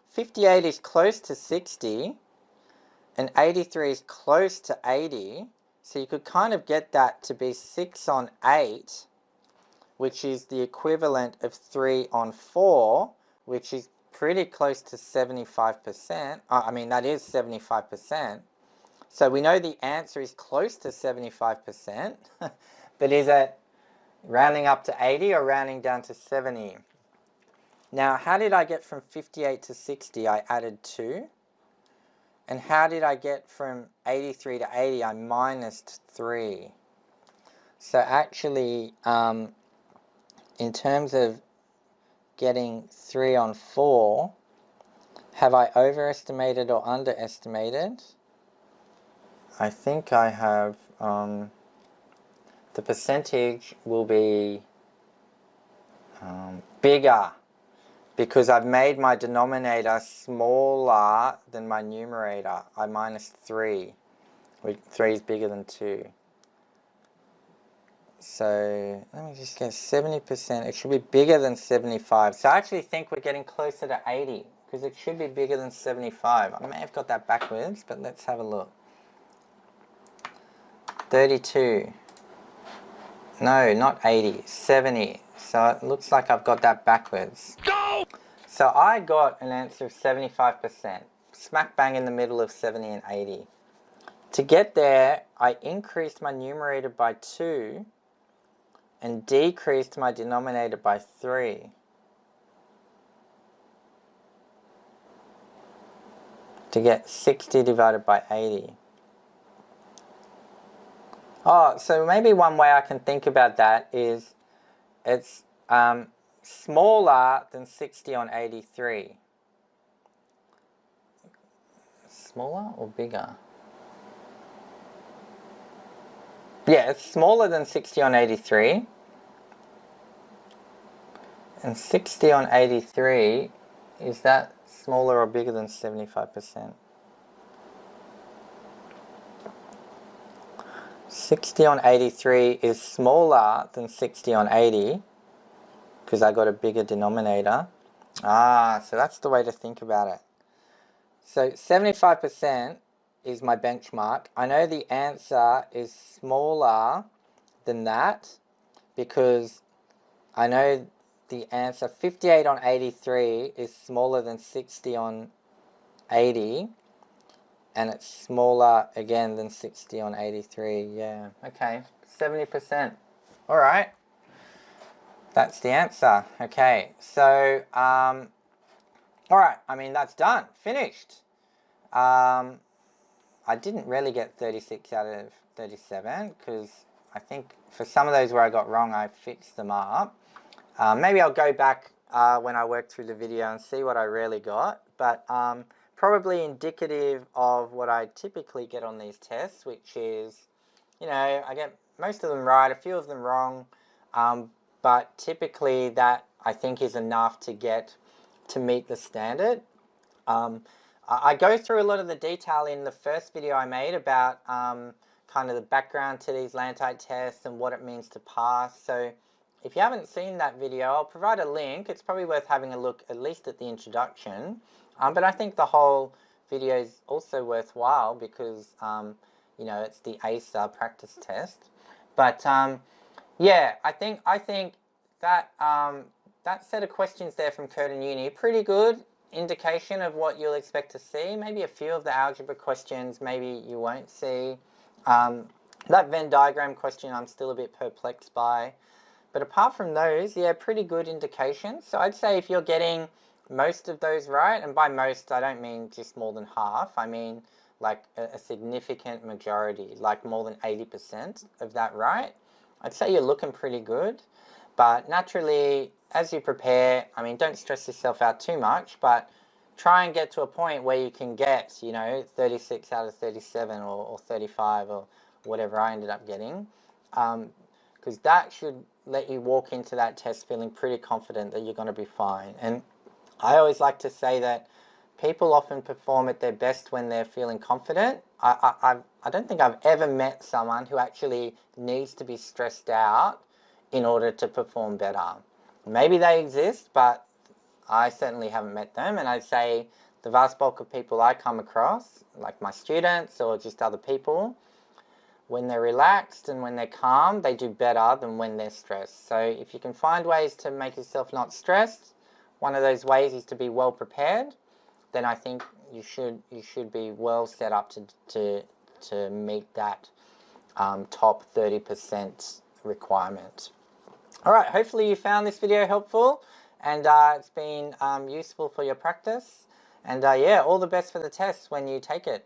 58 is close to 60 and 83 is close to 80. So you could kind of get that to be 6 on 8, which is the equivalent of 3 on 4, which is pretty close to 75%. I mean, that is 75%. So we know the answer is close to 75%, but is it rounding up to 80 or rounding down to 70? Now, how did I get from 58 to 60? I added 2. And how did I get from 83 to 80? I minused 3. So actually, in terms of getting 3 on 4, have I overestimated or underestimated? I think I have, the percentage will be bigger because I've made my denominator smaller than my numerator. I minus 3. 3 is bigger than 2. So let me just get 70%. It should be bigger than 75. So I actually think we're getting closer to 80 because it should be bigger than 75. I may have got that backwards, but let's have a look. 32. No, not 80. 70. So it looks like I've got that backwards. Go! So I got an answer of 75%. smack bang in the middle of 70 and 80. To get there, I increased my numerator by 2 and decreased my denominator by 3. To get 60 divided by 80. Oh, so maybe one way I can think about that is it's smaller than 60 on 83. Smaller or bigger? Yeah, it's smaller than 60 on 83. And 60 on 83, is that smaller or bigger than 75%? 60 on 83 is smaller than 60 on 80 because I got a bigger denominator. So that's the way to think about it. So 75% is my benchmark. I know the answer is smaller than that because I know the answer 58 on 83 is smaller than 60 on 80. And it's smaller again than 60 on 83. Yeah, okay, 70%. All right, that's the answer. Okay, so, all right, I mean, that's done, finished. I didn't really get 36 out of 37 because I think for some of those where I got wrong, I fixed them up. Maybe I'll go back when I work through the video and see what I really got. But probably indicative of what I typically get on these tests, which is, you know, I get most of them right, a few of them wrong, but typically that I think is enough to meet the standard. I go through a lot of the detail in the first video I made about kind of the background to these LANTITE tests and what it means to pass. So if you haven't seen that video, I'll provide a link. It's probably worth having a look at least at the introduction. But I think the whole video is also worthwhile because, you know, it's the ACER practice test. But yeah, I think that that set of questions there from Curtin Uni, pretty good indication of what you'll expect to see. Maybe a few of the algebra questions maybe you won't see. That Venn diagram question I'm still a bit perplexed by. But apart from those, yeah, pretty good indication. So I'd say if you're getting most of those right, and by most I don't mean just more than half, I mean like a significant majority, like more than 80% of that right, I'd say you're looking pretty good. But naturally, as you prepare, I mean, don't stress yourself out too much, but try and get to a point where you can get, you know, 36 out of 37 or 35 or whatever I ended up getting, because that should let you walk into that test feeling pretty confident that you're going to be fine. And I always like to say that people often perform at their best when they're feeling confident. I don't think I've ever met someone who actually needs to be stressed out in order to perform better. Maybe they exist, but I certainly haven't met them. And I'd say the vast bulk of people I come across, like my students or just other people, when they're relaxed and when they're calm, they do better than when they're stressed. So if you can find ways to make yourself not stressed, one of those ways is to be well prepared, then I think you should be well set up to meet that top 30% requirement. All right, hopefully you found this video helpful and it's been useful for your practice. And yeah, all the best for the test when you take it.